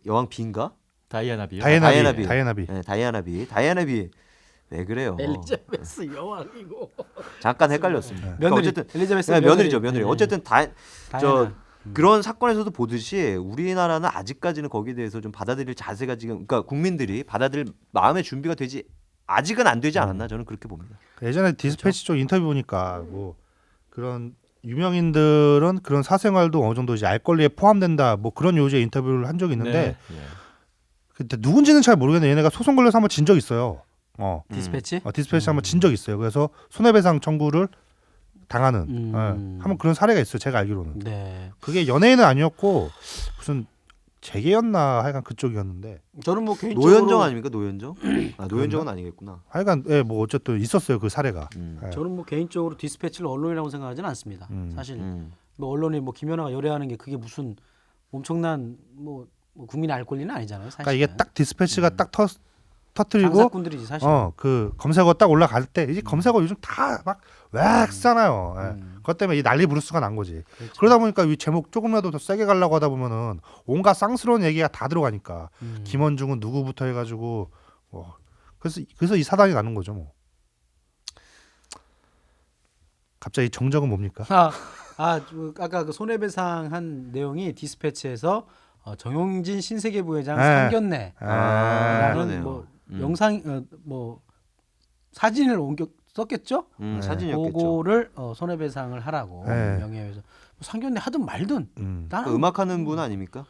Speaker 4: 여왕 비인가?
Speaker 3: 다이애나비요.
Speaker 2: 다이애나비.
Speaker 4: 네, 다이애나비 왜 그래요?
Speaker 1: 엘리자베스 여왕이고
Speaker 4: 잠깐 헷갈렸습니다. 그러니까
Speaker 1: 며느리.
Speaker 4: 어쨌든
Speaker 1: 엘리자베스
Speaker 4: 네, 며느리죠, 며느리.
Speaker 1: 네.
Speaker 4: 어쨌든
Speaker 1: 다이애나.
Speaker 4: 그런 사건에서도 보듯이 우리나라는 아직까지는 거기에 대해서 좀 받아들일 자세가 지금 그러니까 국민들이 받아들일 마음의 준비가 되지 아직은 안 되지 않았나 저는 그렇게 봅니다.
Speaker 2: 예전에 디스패치 쪽 인터뷰 보니까 뭐 그런 유명인들은 그런 사생활도 어느 정도 이제 알 권리에 포함된다 뭐 그런 요지의 인터뷰를 한 적이 있는데
Speaker 3: 네.
Speaker 2: 그때 누군지는 잘 모르겠는데 얘네가 소송 걸려서 한번 진 적 있어요.
Speaker 1: 디스패치?
Speaker 2: 디스패치 한번 진 적 있어요. 그래서 손해배상 청구를 당하는 한번 그런 사례가 있어요. 제가 알기로는.
Speaker 1: 네.
Speaker 2: 그게 연예인은 아니었고 무슨 재계였나 하여간 그쪽이었는데
Speaker 1: 저는 뭐 개인적으로
Speaker 4: 노현정 아닙니까? 노현정? 아, 노현정은 아니겠구나.
Speaker 2: 하여간 뭐 어쨌든 있었어요. 그 사례가. 예.
Speaker 1: 저는 뭐 개인적으로 디스패치를 언론이라고 생각하지는 않습니다. 사실 뭐 언론이 뭐 김연아가 열애하는 게 그게 무슨 엄청난 뭐 국민의 알 권리는 아니잖아요. 사실.
Speaker 2: 그러니까 이게 딱 디스패치가 딱 터뜨리고
Speaker 1: 장사꾼들이지 사실.
Speaker 2: 그 검색어 딱 올라갈 때 이제 검색어 요즘 다 막 웩 쓰잖아요. 예. 그것 때문에 이 난리 부르스가 난 거지.
Speaker 1: 그렇죠.
Speaker 2: 그러다 보니까 이 제목 조금이라도 더 세게 가려고 하다 보면은 온갖 쌍스러운 얘기가 다 들어가니까 김원중은 누구부터 해가지고 그래서 이 사단이 나는 거죠. 뭐. 갑자기 정적은 뭡니까?
Speaker 1: 아까 그 손해배상한 내용이 디스패치에서 정용진 신세계 부회장
Speaker 2: 네.
Speaker 1: 상견례라는
Speaker 4: 그러네요.
Speaker 1: 뭐 영상 뭐 사진을 썼겠죠?
Speaker 4: 사진이었겠죠.
Speaker 1: 그거를 손해배상을 하라고
Speaker 2: 네.
Speaker 1: 명예훼손 뭐 상견례 하든 말든 나는
Speaker 4: 그 음악하는 분 아닙니까?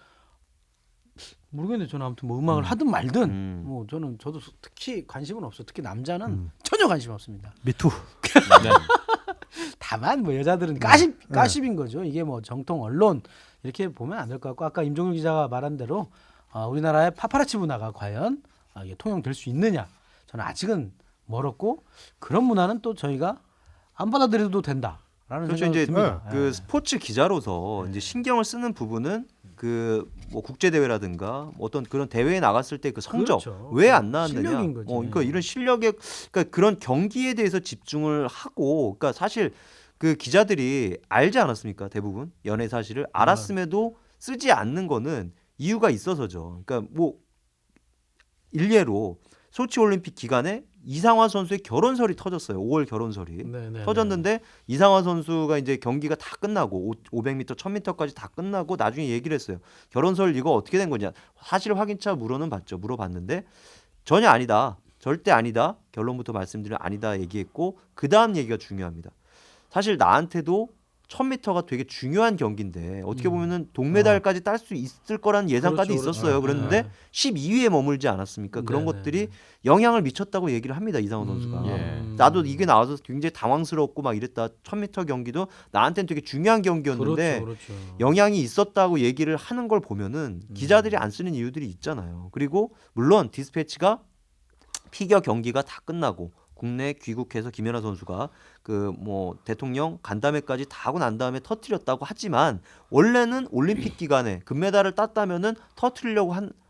Speaker 1: 모르겠는데 저는 아무튼 뭐 음악을 하든 말든 뭐 저도 특히 관심은 없어. 특히 남자는 전혀 관심 없습니다.
Speaker 2: 미투.
Speaker 3: 네.
Speaker 1: 다만 뭐 여자들은 가십인 거죠. 이게 뭐 정통 언론 이렇게 보면 안 될 것 같고 아까 임종률 기자가 말한 대로 우리나라의 파파라치 문화가 과연 이게 통용될 수 있느냐 저는 아직은 멀었고 그런 문화는 또 저희가 안 받아들여도 된다라는
Speaker 4: 그렇죠.
Speaker 1: 생각이
Speaker 4: 이제
Speaker 1: 듭니다.
Speaker 4: 그 스포츠 기자로서 이제 신경을 쓰는 부분은 그 뭐 국제 대회라든가 어떤 그런 대회에 나갔을 때 그 성적
Speaker 1: 그렇죠.
Speaker 4: 왜 안 나왔느냐.
Speaker 1: 실력인 거지.
Speaker 4: 그러니까 이런 실력에 그러니까 그런 경기에 대해서 집중을 하고 그러니까 사실 그 기자들이 알지 않았습니까? 대부분 연예 사실을 알았음에도 쓰지 않는 거는 이유가 있어서죠. 그러니까 뭐 일례로 소치 올림픽 기간에 이상화 선수의 결혼설이 터졌어요. 5월 결혼설이 터졌는데 이상화 선수가 이제 경기가 다 끝나고 500m, 1000m까지 다 끝나고 나중에 얘기를 했어요. 결혼설 이거 어떻게 된 거냐. 사실 확인차 물어봤는데 전혀 아니다. 절대 아니다. 결론부터 말씀드리면 아니다 얘기했고 그 다음 얘기가 중요합니다. 사실 나한테도 1000m가 되게 중요한 경기인데 어떻게 보면은 동메달까지 딸 수 있을 거라는 예상까지
Speaker 1: 그렇죠,
Speaker 4: 있었어요. 그런데 12위에 머물지 않았습니까? 그런 것들이 영향을 미쳤다고 얘기를 합니다. 이상호 선수가. 나도 이게 나와서 굉장히 당황스럽고 막 이랬다. 1000m 경기도 나한테는 되게 중요한 경기였는데
Speaker 1: 그렇죠.
Speaker 4: 영향이 있었다고 얘기를 하는 걸 보면은 기자들이 안 쓰는 이유들이 있잖아요. 그리고 물론 디스패치가 피겨 경기가 다 끝나고 국내에 귀국해서 김연아 선수가 그 뭐 대통령 간담회까지 다 하고 난 다음에 터뜨렸다고 하지만 원래는 올림픽 기간에 금메달을 땄다면은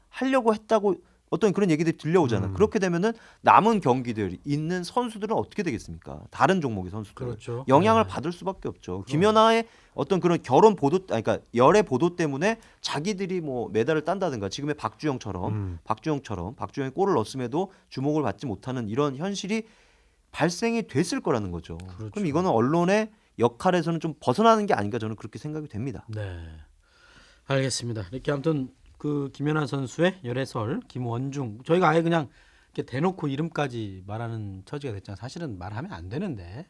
Speaker 4: 하려고 했다고 어떤 그런 얘기들이 들려오잖아요. 그렇게 되면은 남은 경기들 있는 선수들은 어떻게 되겠습니까? 다른 종목의 선수들
Speaker 1: 그렇죠.
Speaker 4: 영향을 받을 수밖에 없죠. 김연아의 어떤 그런 결혼 보도, 그러니까 열애 보도 때문에 자기들이 뭐 메달을 딴다든가 지금의 박주영이 골을 넣었음에도 주목을 받지 못하는 이런 현실이 발생이 됐을 거라는 거죠.
Speaker 1: 그렇죠.
Speaker 4: 그럼 이거는 언론의 역할에서는 좀 벗어나는 게 아닌가 저는 그렇게 생각이 됩니다.
Speaker 1: 네, 알겠습니다. 이렇게 아무튼 그 김연아 선수의 열애설 김원중 저희가 아예 그냥 이렇게 대놓고 이름까지 말하는 처지가 됐잖아요. 사실은 말하면 안 되는데.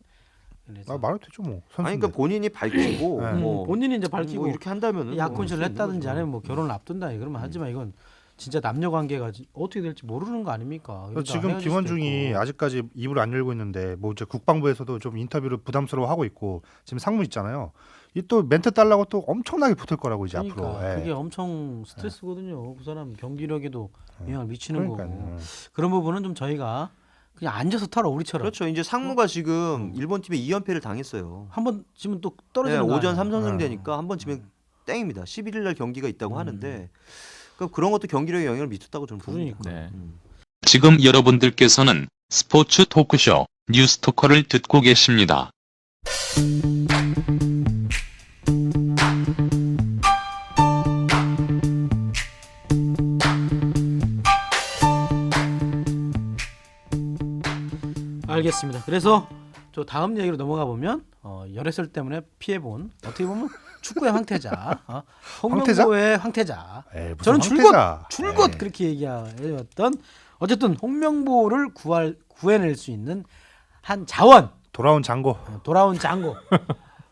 Speaker 1: 그래서
Speaker 2: 말해도 되죠 뭐.
Speaker 4: 아니 그러니까 본인이 밝히고 뭐
Speaker 1: 본인이 이제 밝히고
Speaker 4: 뭐 이렇게 한다면은
Speaker 1: 약혼식을
Speaker 4: 뭐
Speaker 1: 했다든지 아니면 뭐 결혼을 앞둔다 그러면 하지만 이건 진짜 남녀 관계가 어떻게 될지 모르는 거 아닙니까?
Speaker 2: 지금 김원중이 아직까지 입을 안 열고 있는데 뭐 이제 국방부에서도 좀 인터뷰를 부담스러워하고 있고 지금 상무 있잖아요. 이 또 멘트 달라고 또 엄청나게 붙을 거라고 이제
Speaker 1: 그러니까
Speaker 2: 앞으로.
Speaker 1: 그게 엄청 스트레스거든요. 그 사람 경기력에도 영향을 미치는
Speaker 2: 그러니까요.
Speaker 1: 거고 그런 부분은 좀 저희가 그냥 앉아서 털어 우리처럼
Speaker 4: 그렇죠. 이제 상무가 지금 일본 팀에 2연패를 당했어요.
Speaker 1: 한 번 지면 또
Speaker 4: 네,
Speaker 1: 떨어지는 거
Speaker 4: 오전
Speaker 1: 아니야?
Speaker 4: 3선승 되니까 한 번 지면 땡입니다. 11일 날 경기가 있다고 하는데 그런 것도 경기력에 영향을 미쳤다고 저는 봅니다.
Speaker 1: 그러니까.
Speaker 3: 네.
Speaker 5: 지금 여러분들께서는 스포츠 토크쇼 뉴스토커를 듣고 계십니다.
Speaker 1: 알겠습니다. 그래서 저 다음 얘기로 넘어가 보면 열애설 때문에 피해본 어떻게 보면 축구의 황태자, 홍명보의 황태자.
Speaker 2: 에이, 무슨
Speaker 1: 저는
Speaker 2: 황태자.
Speaker 1: 줄곧
Speaker 2: 에이.
Speaker 1: 그렇게 얘기해왔던 어쨌든 홍명보를 구해낼 수 있는 한 자원,
Speaker 2: 돌아온 장고.
Speaker 1: 돌아온 장고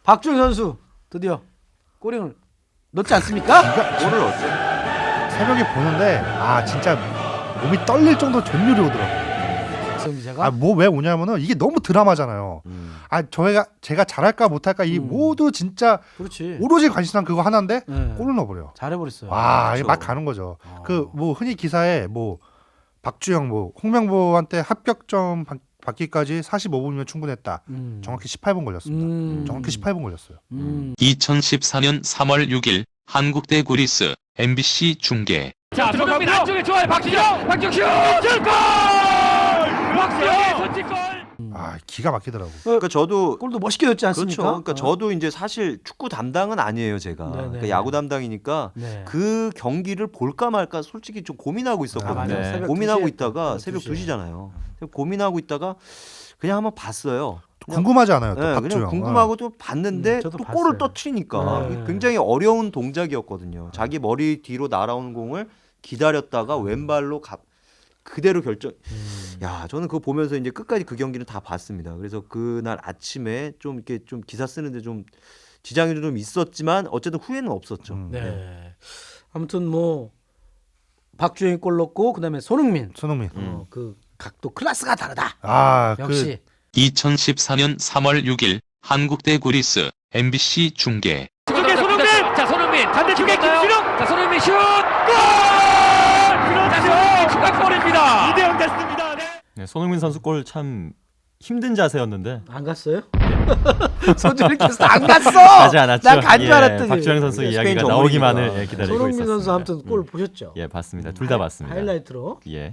Speaker 1: 박주영 선수 드디어 골을 넣지 않습니까?
Speaker 4: 골을 넣었죠.
Speaker 2: 새벽에 보는데 진짜 몸이 떨릴 정도 전율이 오더라고요.
Speaker 1: 박성 기자가
Speaker 2: 뭐 왜 오냐면은 이게 너무 드라마잖아요. 제가 잘할까 못할까 이 모두 진짜
Speaker 1: 그렇지.
Speaker 2: 오로지 관심사는 그거 하나인데
Speaker 1: 네.
Speaker 2: 골을 넣어버려.
Speaker 1: 잘해버렸어요.
Speaker 2: 와, 이게
Speaker 4: 그렇죠.
Speaker 2: 막 가는 거죠. 그 뭐 흔히 기사에 뭐 박주영 뭐 홍명보한테 합격점 받기까지 45분이면 충분했다. 정확히 18분 걸렸습니다. 정확히 18분 걸렸어요.
Speaker 5: 2014년 3월 6일 한국 대 그리스 MBC 중계.
Speaker 6: 자, 손흥민 안쪽에 좋아요. 박지영 슛! 골! 박지영의 선취골!
Speaker 2: 기가 막히더라고.
Speaker 4: 그러니까 저도
Speaker 1: 골도 멋있게 넣지 않습니까?
Speaker 4: 그렇죠. 그러니까 저도 이제 사실 축구 담당은 아니에요, 제가.
Speaker 1: 네네.
Speaker 4: 그러니까 야구 담당이니까
Speaker 1: 네.
Speaker 4: 그 경기를 볼까 말까 솔직히 좀 고민하고 있었거든요.
Speaker 1: 맞아요.
Speaker 3: 네.
Speaker 1: 새벽
Speaker 4: 고민하고
Speaker 1: 2시에
Speaker 4: 있다가 새벽
Speaker 1: 2시에.
Speaker 4: 2시잖아요. 고민하고 있다가 그냥 한번 봤어요. 그냥
Speaker 2: 궁금하지 않아요, 또
Speaker 4: 네,
Speaker 2: 박주영.
Speaker 4: 그냥 궁금하고 또 봤는데
Speaker 1: 저도
Speaker 4: 또
Speaker 1: 봤어요.
Speaker 4: 골을 터트리니까
Speaker 1: 네.
Speaker 4: 굉장히 어려운 동작이었거든요. 자기 머리 뒤로 날아오는 공을 기다렸다가 왼발로 그대로 결정. 야, 저는 그거 보면서 이제 끝까지 그 경기는 다 봤습니다. 그래서 그날 아침에 좀 이렇게 좀 기사 쓰는데 좀 지장이 좀 있었지만 어쨌든 후회는 없었죠.
Speaker 1: 네. 아무튼 뭐 박주영이 골 넣고 그다음에 손흥민.
Speaker 2: 손흥민.
Speaker 1: 그 각도 클래스가 다르다.
Speaker 2: 그
Speaker 1: 역시
Speaker 5: 2014년 3월 6일 한국 대 그리스 MBC 중계.
Speaker 6: 쪽에 손흥민! 자, 손흥민 반대쪽에 김준영! 자, 손흥민 슛! 골! 그렇죠! 추가골입니다. 2대0 됐습니다. 네.
Speaker 3: 네, 손흥민 선수 골 참 힘든 자세였는데
Speaker 1: 안 갔어요? 소주를 계속 안 갔어.
Speaker 3: 가지 않았죠.
Speaker 1: 난 간 줄 알았더니.
Speaker 3: 박주영 선수
Speaker 4: 스페인
Speaker 3: 이야기가
Speaker 4: 전문이니까.
Speaker 3: 나오기만을 기다리고
Speaker 1: 손흥민
Speaker 3: 있었습니다.
Speaker 1: 선수 아무튼 골 보셨죠?
Speaker 3: 예, 봤습니다. 둘 다 봤습니다.
Speaker 1: 하이라이트로.
Speaker 3: 예.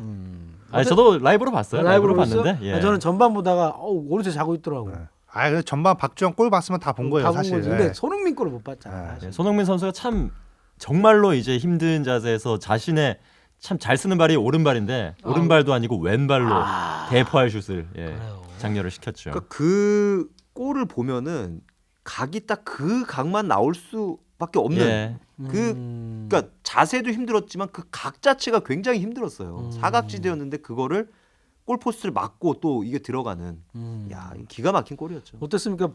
Speaker 3: 저도 라이브로 봤어요.
Speaker 1: 라이브로
Speaker 3: 봤는데.
Speaker 1: 봤는데
Speaker 3: 예.
Speaker 1: 저는 전반 보다가 오른쪽 자고 있더라고.
Speaker 2: 그 전반 박주영 골 봤으면 다 본 거예요,
Speaker 1: 다 본
Speaker 2: 사실.
Speaker 1: 거지. 근데 손흥민 골을 못 봤잖아.
Speaker 3: 예, 손흥민 선수가 참 정말로 이제 힘든 자세에서 자신의 참 잘 쓰는 발이 오른발인데 오른발도 아니고 왼발로 대포할 슛을 장렬을 시켰죠.
Speaker 4: 그러니까 그 골을 보면은 각이 딱 그 각만 나올 수밖에 없는
Speaker 3: 예.
Speaker 4: 그러니까 자세도 힘들었지만 그 각 자체가 굉장히 힘들었어요. 사각지대였는데 그거를 골포스트를 맞고 또 이게 들어가는 야, 기가 막힌 골이었죠.
Speaker 1: 어땠습니까,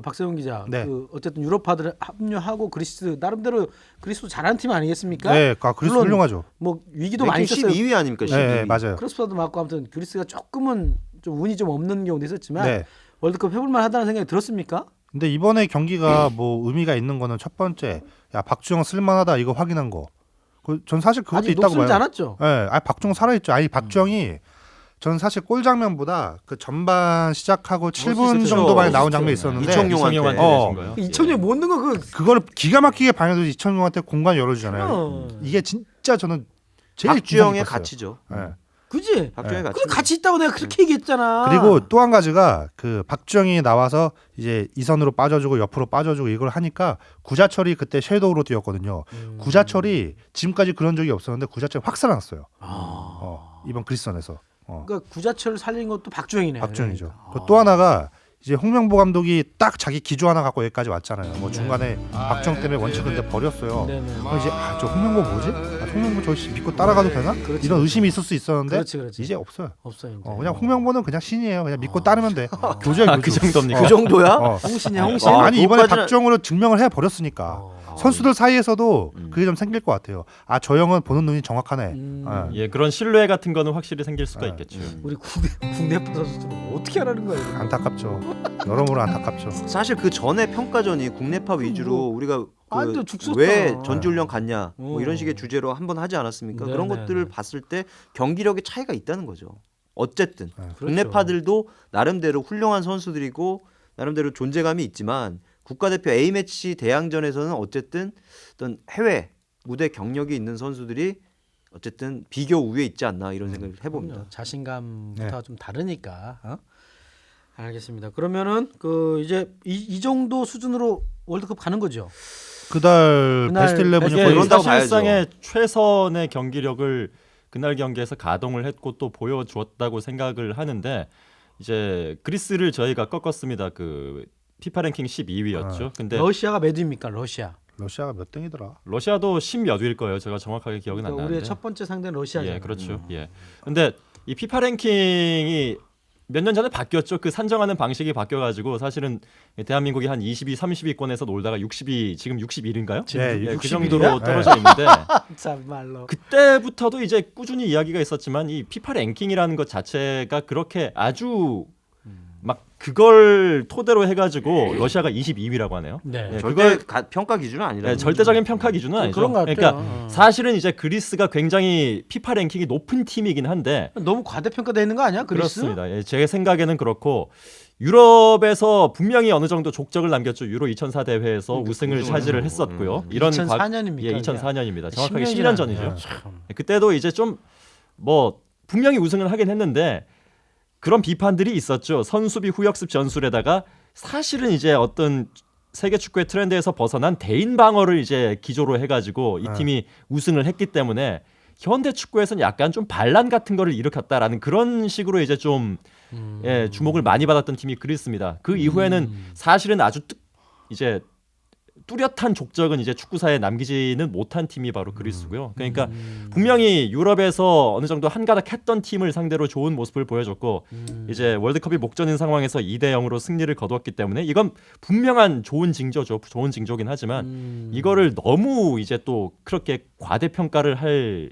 Speaker 1: 박세훈 기자?
Speaker 2: 네.
Speaker 1: 그 어쨌든 유럽파들 합류하고 그리스 나름대로 그리스도 잘하는 팀 아니겠습니까?
Speaker 2: 네, 그리스
Speaker 1: 물론
Speaker 2: 훌륭하죠.
Speaker 1: 뭐 위기도 많이
Speaker 4: 랭킹
Speaker 1: 있었어요.
Speaker 4: 12위 아닙니까? 12위.
Speaker 2: 네, 맞아요.
Speaker 1: 크로스파도 맞고 아무튼 그리스가 조금은 좀 운이 좀 없는 경우도 있었지만
Speaker 2: 네.
Speaker 1: 월드컵 해볼만 하다는 생각이 들었습니까?
Speaker 2: 근데 이번에 경기가 뭐 의미가 있는 거는 첫 번째, 박주영 쓸만하다 이거 확인한 거. 전 사실 그것도
Speaker 1: 아직
Speaker 2: 있다고
Speaker 1: 녹슬지
Speaker 2: 봐요.
Speaker 1: 않았죠.
Speaker 2: 네, 박주영 살아있죠. 박주영이 전 사실 골 장면보다 그 전반 시작하고 7분
Speaker 4: 멋있었죠.
Speaker 2: 정도 만에 나온
Speaker 4: 멋있었죠.
Speaker 2: 장면이 있었는데
Speaker 4: 이청용한테
Speaker 3: 내신 거예요?
Speaker 1: 이천에 못 넣은 거
Speaker 2: 그거를 기가 막히게 방해도 이청용한테 공간 열어주잖아요.
Speaker 1: 그럼.
Speaker 2: 이게 진짜 저는 제일
Speaker 4: 박주영의
Speaker 2: 인상 깊었어요.
Speaker 4: 가치죠.
Speaker 2: 네.
Speaker 1: 그지?
Speaker 4: 박주영의 가치.
Speaker 1: 그래 같이 있다고 내가 그렇게 얘기했잖아.
Speaker 2: 그리고 또 한 가지가 그 박주영이 나와서 이제 이선으로 빠져주고 옆으로 빠져주고 이걸 하니까 구자철이 그때 섀도우로 뛰었거든요. 구자철이 지금까지 그런 적이 없었는데 구자철이 확 살아났어요. 이번 그리스전에서.
Speaker 1: 그러니까 구자철을 살린 것도 박주영이네.
Speaker 2: 박주영이죠.
Speaker 1: 그러니까.
Speaker 2: 그리고 또 하나가 이제 홍명보 감독이 딱 자기 기조 하나 갖고 여기까지 왔잖아요. 뭐 중간에 박주영 때문에 원칙 근데 버렸어요.
Speaker 1: 네네.
Speaker 2: 이제 저 홍명보 뭐지? 홍명보 저 믿고 따라가도 되나?
Speaker 1: 그렇지.
Speaker 2: 이런 의심이 있을 수 있었는데
Speaker 1: 그렇지.
Speaker 2: 이제 없어요.
Speaker 1: 없어요. 이제.
Speaker 2: 그냥 홍명보는 그냥 신이에요. 그냥 믿고 따르면 돼. 교주야 교주.
Speaker 3: 그 정도입니까?
Speaker 4: 그 정도야?
Speaker 1: 홍신이야 홍신.
Speaker 2: 아니 이번에
Speaker 4: 그것까지는-
Speaker 2: 박주영으로 증명을 해 버렸으니까 선수들 사이에서도 그게 좀 생길 것 같아요. 저 형은 보는 눈이 정확하네.
Speaker 3: 예, 그런 신뢰 같은 거는 확실히 생길 수가 있겠죠.
Speaker 1: 우리 국내 선수들은 어떻게 하라는 거야? 이거?
Speaker 2: 안타깝죠. 여러모로 안타깝죠.
Speaker 4: 사실 그 전에 평가전이 국내파 위주로 우리가
Speaker 1: 완전 죽 썼다.
Speaker 4: 왜 전지훈련 갔냐 뭐
Speaker 1: 어.
Speaker 4: 이런 식의 주제로 한번 하지 않았습니까?
Speaker 1: 네,
Speaker 4: 그런
Speaker 1: 네,
Speaker 4: 것들을
Speaker 1: 네.
Speaker 4: 봤을 때 경기력의 차이가 있다는 거죠. 어쨌든
Speaker 1: 그렇죠.
Speaker 4: 국내파들도 나름대로 훌륭한 선수들이고 나름대로 존재감이 있지만 국가대표 A매치 대항전에서는 어쨌든 어떤 해외 무대 경력이 있는 선수들이 어쨌든 비교 우위에 있지 않나 이런 생각을 해봅니다.
Speaker 1: 그럼요. 자신감부터 좀 다르니까. 알겠습니다. 그러면은 그 이제 이 정도 수준으로 월드컵 가는 거죠.
Speaker 2: 그날 베스트 11이
Speaker 1: 베스트
Speaker 3: 이게
Speaker 2: 거의
Speaker 4: 그런다고
Speaker 3: 사실상의 최선의 경기력을 그날 경기에서 가동을 했고 또 보여주었다고 생각을 하는데 이제 그리스를 저희가 꺾었습니다. 그 피파 랭킹 12위였죠. 근데
Speaker 1: 러시아가 몇 위입니까? 러시아.
Speaker 2: 러시아가 몇 등이더라?
Speaker 3: 러시아도 10몇 위일 거예요. 제가 정확하게 기억은 안
Speaker 1: 그러니까
Speaker 3: 나는데.
Speaker 1: 우리의 첫 번째 상대는 러시아잖아요.
Speaker 3: 예, 그렇죠. 예. 근데 이 피파 랭킹이 몇 년 전에 바뀌었죠. 그 산정하는 방식이 바뀌어가지고 사실은 대한민국이 한 22, 30위권에서 놀다가 60위, 지금 61인가요?
Speaker 2: 예,
Speaker 3: 그
Speaker 2: 60위
Speaker 3: 정도로
Speaker 2: 이야?
Speaker 3: 떨어져 있는데
Speaker 1: 참말로.
Speaker 3: 그때부터도 이제 꾸준히 이야기가 있었지만 이 피파 랭킹이라는 것 자체가 그렇게 아주 막 그걸 토대로 해가지고 러시아가 22위라고 하네요.
Speaker 1: 네.
Speaker 3: 예,
Speaker 4: 절대 평가 기준은 아니라.
Speaker 3: 네, 절대적인 평가 기준은 아니죠.
Speaker 1: 그런 것 같아요.
Speaker 3: 그러니까 사실은 이제 그리스가 굉장히 피파 랭킹이 높은 팀이긴 한데
Speaker 1: 너무 과대평가되어 있는 거 아니야? 그리스?
Speaker 3: 그렇습니다. 예, 제 생각에는 그렇고 유럽에서 분명히 어느 정도 족적을 남겼죠. 유로 2004 대회에서 우승을 차지를 했었고요. 이런
Speaker 1: 2004년입니까?
Speaker 3: 예, 2004년입니다. 정확하게
Speaker 1: 10년
Speaker 3: 10년 전이죠.
Speaker 1: 참.
Speaker 3: 그때도 이제 좀 뭐 분명히 우승을 하긴 했는데 그런 비판들이 있었죠. 선수비 후역습 전술에다가 사실은 이제 어떤 세계 축구의 트렌드에서 벗어난 대인 방어를 이제 기조로 해가지고 이 팀이 우승을 했기 때문에 현대 축구에서는 약간 좀 반란 같은 거를 일으켰다라는 그런 식으로 이제 좀 예, 주목을 많이 받았던 팀이 그리스입니다. 그 이후에는 사실은 아주 이제 뚜렷한 족적은 이제 축구사에 남기지는 못한 팀이 바로 그리스고요. 그러니까 분명히 유럽에서 어느 정도 한가닥 했던 팀을 상대로 좋은 모습을 보여줬고 이제 월드컵이 목전인 상황에서 2대 0으로 승리를 거두었기 때문에 이건 분명한 좋은 징조죠. 좋은 징조긴 하지만 이거를 너무 이제 또 그렇게 과대평가를 할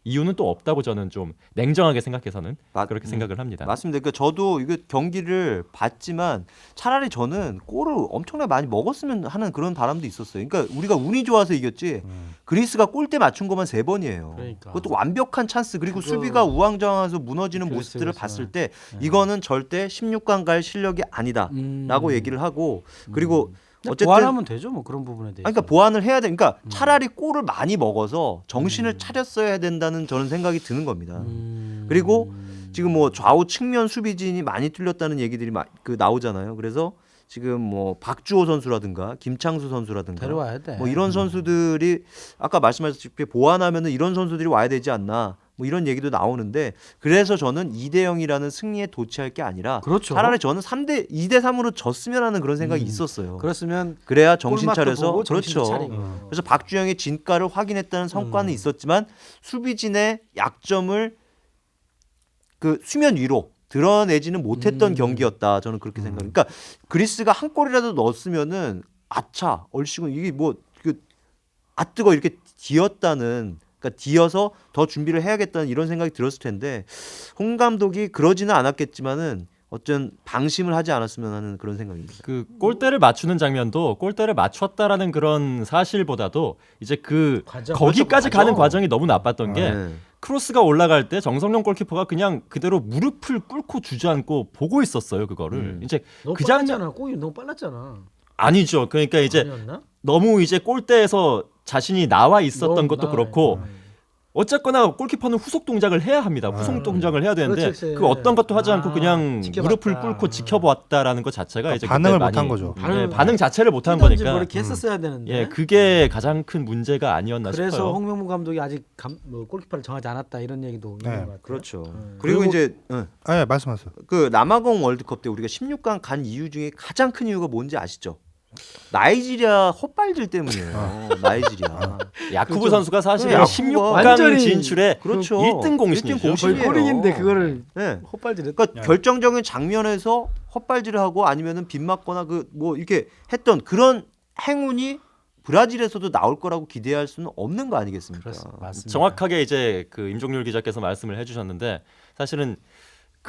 Speaker 3: 이유는 또 없다고 저는 좀 냉정하게 생각해서는 그렇게 생각을 합니다.
Speaker 4: 맞습니다. 그러니까 저도 이거 경기를 봤지만 차라리 저는 골을 엄청나게 많이 먹었으면 하는 그런 바람도 있었어요. 그러니까 우리가 운이 좋아서 이겼지. 그리스가 골대 맞춘 것만 3번이에요.
Speaker 1: 그러니까.
Speaker 4: 그것도 완벽한 찬스 그리고
Speaker 1: 그거-
Speaker 4: 수비가 우왕좌왕해서 무너지는
Speaker 1: 그랬어요,
Speaker 4: 모습들을
Speaker 1: 그랬어요.
Speaker 4: 봤을 때 이거는 절대 16강 갈 실력이 아니다라고 얘기를 하고 그리고 어쨌든
Speaker 1: 보완하면 되죠, 뭐 그런 부분에 대해서.
Speaker 4: 아니, 그러니까 보완을 해야 돼. 그러니까 차라리 골을 많이 먹어서 정신을 차렸어야 된다는 저는 생각이 드는 겁니다. 그리고 지금 뭐 좌우 측면 수비진이 많이 뚫렸다는 얘기들이 그 나오잖아요. 그래서 지금 뭐 박주호 선수라든가 김창수 선수라든가
Speaker 1: 데려와야 돼.
Speaker 4: 뭐 이런 선수들이 아까 말씀하셨다시피 보완하면은 이런 선수들이 와야 되지 않나. 뭐 이런 얘기도 나오는데 그래서 저는 2대 0이라는 승리에 도취할 게 아니라
Speaker 1: 그렇죠.
Speaker 4: 차라리 저는 2대 3으로 졌으면 하는 그런 생각이 있었어요.
Speaker 1: 그랬으면
Speaker 4: 그래야 정신
Speaker 1: 골맛도
Speaker 4: 차려서
Speaker 1: 보고 정신도
Speaker 4: 그렇죠.
Speaker 1: 차리고.
Speaker 4: 그래서 박주영의 진가를 확인했다는 성과는 있었지만 수비진의 약점을 그 수면 위로 드러내지는 못했던 경기였다. 저는 그렇게 생각해요. 그러니까 그리스가 한 골이라도 넣었으면은 아차 얼씨구 이게 뭐그 아뜨거 이렇게 뒤었다는 그러니까 뒤어서 더 준비를 해야겠다는 이런 생각이 들었을 텐데 홍 감독이 그러지는 않았겠지만은 어쩐 방심을 하지 않았으면 하는 그런 생각입니다.
Speaker 3: 그 골대를 맞추는 장면도 골대를 맞췄다라는 그런 사실보다도 이제 그
Speaker 1: 과정,
Speaker 3: 거기까지
Speaker 1: 과정.
Speaker 3: 가는 과정이 너무 나빴던 게
Speaker 4: 네.
Speaker 3: 크로스가 올라갈 때 정성용 골키퍼가 그냥 그대로 무릎을 꿇고 주저앉고 보고 있었어요 그거를. 이제
Speaker 1: 너무
Speaker 3: 그 장면
Speaker 1: 빨랐잖아. 골이 너무 빨랐잖아.
Speaker 3: 아니죠. 그러니까 이제
Speaker 1: 아니었나?
Speaker 3: 너무 이제 골대에서 자신이 나와 있었던
Speaker 1: 너무
Speaker 3: 것도
Speaker 1: 나와요.
Speaker 3: 그렇고 어쨌거나 골키퍼는 후속 동작을 해야 합니다. 후속 동작을 해야 되는데
Speaker 1: 그렇지, 그렇지.
Speaker 3: 그 어떤 것도 하지 않고
Speaker 1: 아,
Speaker 3: 그냥
Speaker 1: 지켜봤다.
Speaker 3: 무릎을 꿇고 지켜보았다라는 것 자체가 이제
Speaker 2: 반응을
Speaker 3: 그때
Speaker 2: 못한
Speaker 3: 많이-
Speaker 2: 거죠.
Speaker 3: 예, 반응 자체를 못한
Speaker 1: 뛰던지
Speaker 3: 거니까.
Speaker 1: 뭐 이렇게 했었어야 되는데.
Speaker 3: 예, 그게 가장 큰 문제가 아니었나
Speaker 1: 그래서
Speaker 3: 싶어요.
Speaker 1: 홍명보 감독이 아직 뭐 골키퍼를 정하지 않았다 이런 얘기도 있는 것 같아요.
Speaker 4: 그렇죠.
Speaker 1: 음.
Speaker 4: 그리고
Speaker 2: 그리고-
Speaker 4: 이제
Speaker 2: 네, 말씀하세요.
Speaker 4: 그 남아공 월드컵 때 우리가 16강 간 이유 중에 가장 큰 이유가 뭔지 아시죠? 나이지리아 헛발질 때문이에요. 나이지리아.
Speaker 3: 야쿠브
Speaker 1: 그렇죠.
Speaker 3: 선수가 사실
Speaker 4: 야쿠브가
Speaker 3: 16강
Speaker 1: 완전히
Speaker 3: 진출에
Speaker 4: 그렇죠.
Speaker 3: 1등 공신이죠.
Speaker 4: 1등 공신.
Speaker 1: 거의 골인인데 그거를
Speaker 4: 네.
Speaker 1: 헛발질했.
Speaker 4: 그러니까 결정적인 장면에서 헛발질을 하고 아니면은 빗맞거나 그 뭐 이렇게 했던 그런 행운이 브라질에서도 나올 거라고 기대할 수는 없는 거 아니겠습니까?
Speaker 1: 그렇습니다. 맞습니다.
Speaker 3: 정확하게 이제 그 임종률 기자께서 말씀을 해주셨는데 사실은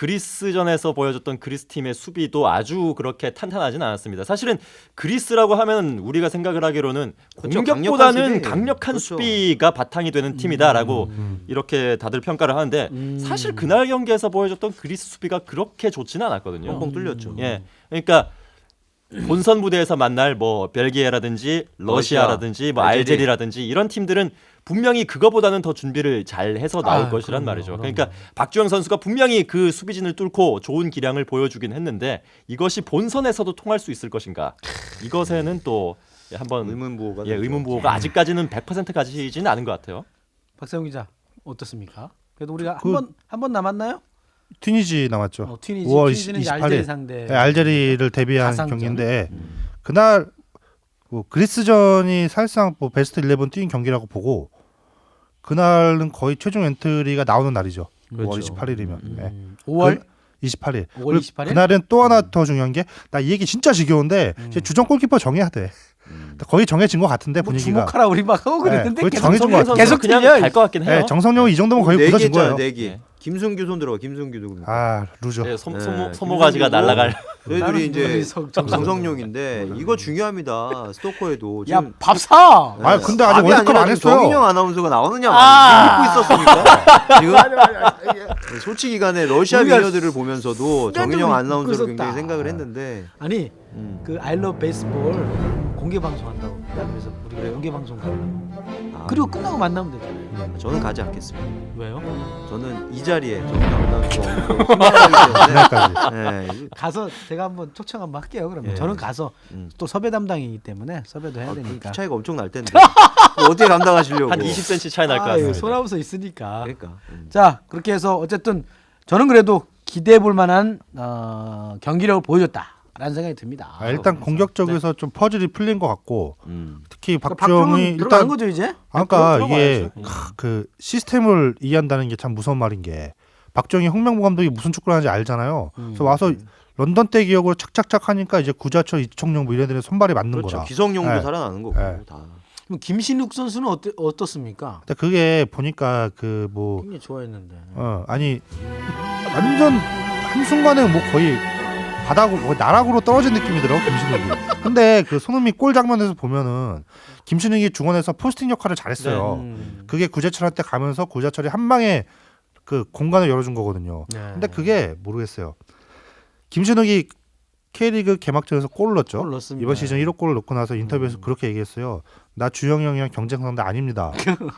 Speaker 3: 그리스전에서 보여줬던 그리스 팀의 수비도 아주 그렇게 탄탄하진 않았습니다. 사실은 그리스라고 하면 우리가 생각을 하기로는
Speaker 4: 그렇죠.
Speaker 3: 공격보다는
Speaker 4: 강력한
Speaker 3: 강력한
Speaker 4: 수비.
Speaker 3: 수비가 바탕이 되는 팀이다라고 이렇게 다들 평가를 하는데 사실 그날 경기에서 보여줬던 그리스 수비가 그렇게 좋지는 않았거든요.
Speaker 4: 뻥뻥 뚫렸죠.
Speaker 3: 예, 그러니까 본선 무대에서 만날 뭐 벨기에라든지 러시아라든지 뭐
Speaker 4: 알제리.
Speaker 3: 알제리라든지 이런 팀들은 분명히 그거보다는 더 준비를 잘 해서 나올 것이란
Speaker 1: 그럼요,
Speaker 3: 말이죠.
Speaker 1: 그럼요.
Speaker 3: 그러니까 박주영 선수가 분명히 그 수비진을 뚫고 좋은 기량을 보여주긴 했는데 이것이 본선에서도 통할 수 있을 것인가? 이것에는 또 한번
Speaker 4: 의문부호가
Speaker 3: 예,
Speaker 4: 됐죠.
Speaker 3: 의문부호가 아직까지는 100% 가지지는 않은 것 같아요.
Speaker 1: 박세웅 기자 어떻습니까? 그래도 우리가
Speaker 2: 그-
Speaker 1: 한 번 남았나요?
Speaker 2: 튀니지 남았죠.
Speaker 1: 튀니지.
Speaker 2: 5월
Speaker 1: 튀니지는 이제
Speaker 2: 28일.
Speaker 1: 알제리 상대.
Speaker 2: 네, 알제리를 대비한
Speaker 1: 가상전.
Speaker 2: 경기인데 그날 뭐 그리스전이 사실상 뭐 베스트 11 뛴 경기라고 보고 그날은 거의 최종 엔트리가 나오는 날이죠.
Speaker 4: 그렇죠.
Speaker 2: 5월 28일이면. 네.
Speaker 1: 5월
Speaker 2: 28일.
Speaker 1: 5월 28일?
Speaker 2: 그날은 또 하나 더 중요한 게 나 이 얘기 진짜 지겨운데 이제 주전 골키퍼 정해야 돼. 거의 정해진 것 같은데
Speaker 1: 뭐
Speaker 2: 분위기가.
Speaker 1: 주목하라 우리 막 하고 그랬는데
Speaker 2: 거의
Speaker 1: 계속
Speaker 2: 정해진 것 같아요.
Speaker 1: 계속
Speaker 3: 그냥
Speaker 1: 틀려.
Speaker 3: 갈 것 같긴 해요.
Speaker 2: 네, 정성용이 이 정도면 거의
Speaker 4: 네개
Speaker 2: 굳어진
Speaker 4: 했잖아,
Speaker 2: 거예요.
Speaker 4: 4개.
Speaker 3: 예.
Speaker 4: 김승규 손 들어가. 김승규 누구?
Speaker 2: 아 루저.
Speaker 3: 네,
Speaker 4: 네,
Speaker 3: 소모가지가
Speaker 4: 김승규고
Speaker 3: 날아갈.
Speaker 4: 저희들이
Speaker 1: 나는
Speaker 4: 이제
Speaker 1: 우리
Speaker 4: 정성용인데 이거 중요합니다. 스토커에도
Speaker 1: 야
Speaker 4: 지금
Speaker 1: 밥 사.
Speaker 4: 네.
Speaker 2: 아 근데 아직
Speaker 4: 답이
Speaker 2: 월드컵
Speaker 4: 아니라
Speaker 2: 안
Speaker 4: 지금
Speaker 2: 했어요.
Speaker 4: 정인영 아나운서가 나오느냐
Speaker 1: 아.
Speaker 4: 믿고 있었습니까? 지금 솔직히 기간에 러시아
Speaker 1: 우리가
Speaker 4: 미녀들을 보면서도 정인영
Speaker 1: 믿고
Speaker 4: 아나운서를
Speaker 1: 있었다.
Speaker 4: 굉장히 생각을 했는데
Speaker 1: 아니 그 아이러브 베이스볼 공개 방송한다고 그러면서 우리가 공개 방송 가려고. 그리고 끝나고 만나면 되잖아요.
Speaker 4: 저는 가지 않겠습니다.
Speaker 1: 왜요?
Speaker 4: 저는 이 자리에 정인영 아나운서 힘들어하기 때문에
Speaker 2: 그날까지.
Speaker 4: 네,
Speaker 1: 가서 제가 한번 초청 한번 할게요. 그러면
Speaker 4: 예.
Speaker 1: 저는 가서 또 섭외 담당이기 때문에 섭외도 해야 되니까.
Speaker 4: 그 차이가 엄청 날 텐데 어떻게 감당하시려고?
Speaker 3: 한 20cm 차이 날 것
Speaker 1: 아유,
Speaker 3: 같습니다.
Speaker 1: 소나무서 있으니까.
Speaker 4: 그러니까
Speaker 1: 자 그렇게 해서 어쨌든 저는 그래도 기대해 볼 만한 경기력을 보여줬다라는 생각이 듭니다.
Speaker 2: 아, 일단
Speaker 1: 그래서.
Speaker 2: 공격적에서 좀 퍼즐이 풀린 것 같고 특히
Speaker 1: 그러니까
Speaker 2: 박주영이
Speaker 1: 박주영은 들어간
Speaker 2: 일단
Speaker 1: 거죠 이제?
Speaker 2: 아까 이게
Speaker 3: 들어가야죠.
Speaker 2: 그 시스템을 이해한다는 게 참 무서운 말인 게 박정희 홍명보 감독이 무슨 축구를 하는지 알잖아요. 그래서 와서 런던 때 기억으로 착착착 하니까 이제 구자철, 이청용 뭐 이런 애들은 손발이 맞는
Speaker 4: 그렇죠.
Speaker 2: 거라.
Speaker 4: 기성용도
Speaker 2: 네.
Speaker 4: 살아나는 거고
Speaker 2: 네.
Speaker 4: 다.
Speaker 1: 그럼 김신욱 선수는 어떻습니까?
Speaker 2: 근데 그게 보니까 그 뭐
Speaker 1: 굉장히 좋아했는데.
Speaker 2: 아니 완전 한 순간에 뭐 거의 바닥으로 거의 나락으로 떨어진 느낌이 들어 김신욱이. 근데 그 손흥민 골 장면에서 보면은 김신욱이 중원에서 포스팅 역할을 잘했어요. 그게 구자철한테 가면서 구자철이 한 방에 그 공간을 열어준 거거든요.
Speaker 1: 네.
Speaker 2: 근데 그게 모르겠어요. 김신욱이 K리그 개막전에서 골을 넣었죠.
Speaker 1: 골 넣었습니다.
Speaker 2: 이번 시즌 1호 골을 넣고 나서 인터뷰에서 그렇게 얘기했어요. 나 주영이 형이랑 경쟁 상대 아닙니다.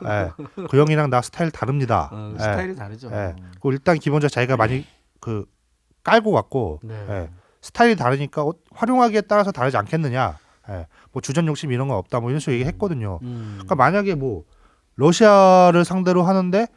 Speaker 2: 예. 그 형이랑 나 스타일 다릅니다. 예.
Speaker 1: 스타일이 다르죠.
Speaker 2: 예. 그 일단 기본적으로 자기가 많이 그 깔고 갔고
Speaker 1: 네.
Speaker 2: 예. 스타일이 다르니까 활용하기에 따라서 다르지 않겠느냐. 예. 뭐 주전 욕심 이런 건 없다. 뭐 이런 식으로 얘기했거든요. 그러니까 만약에 뭐 러시아를 상대로 하는데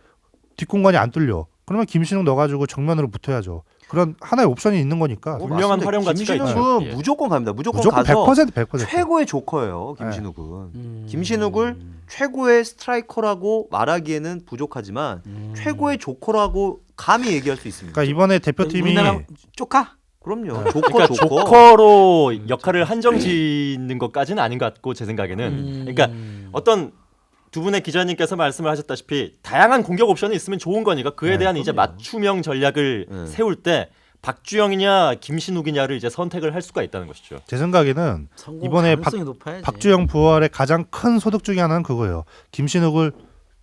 Speaker 2: 뒷공간이 안 뚫려. 그러면 김신욱 넣어가지고 정면으로 붙어야죠. 그런 하나의 옵션이 있는 거니까.
Speaker 3: 분명한
Speaker 4: 맞습니다.
Speaker 3: 활용 가치가
Speaker 4: 김신욱은
Speaker 3: 있죠. 예.
Speaker 4: 무조건 갑니다. 무조건
Speaker 2: 무조건
Speaker 4: 가서
Speaker 2: 100%.
Speaker 4: 최고의 조커예요. 김신욱은. 김신욱을 최고의 스트라이커라고 말하기에는 부족하지만 최고의 조커라고 감히 얘기할 수 있습니다.
Speaker 2: 그러니까 이번에 대표팀이
Speaker 1: 우리나라 쪼카?
Speaker 4: 그럼요. 조커
Speaker 3: 그러니까
Speaker 4: 조커.
Speaker 3: 조커로 역할을 한정짓는 것까지는 아닌 것 같고 제 생각에는 그러니까 어떤 두 분의 기자님께서 말씀을 하셨다시피 다양한 공격 옵션이 있으면 좋은 거니까 그에 대한 이제 맞춤형 전략을 세울 때 박주영이냐 김신욱이냐를 이제 선택을 할 수가 있다는 것이죠.
Speaker 2: 제 생각에는 이번에 박주영 부활의 가장 큰 소득 중에 하나는 그거예요. 김신욱을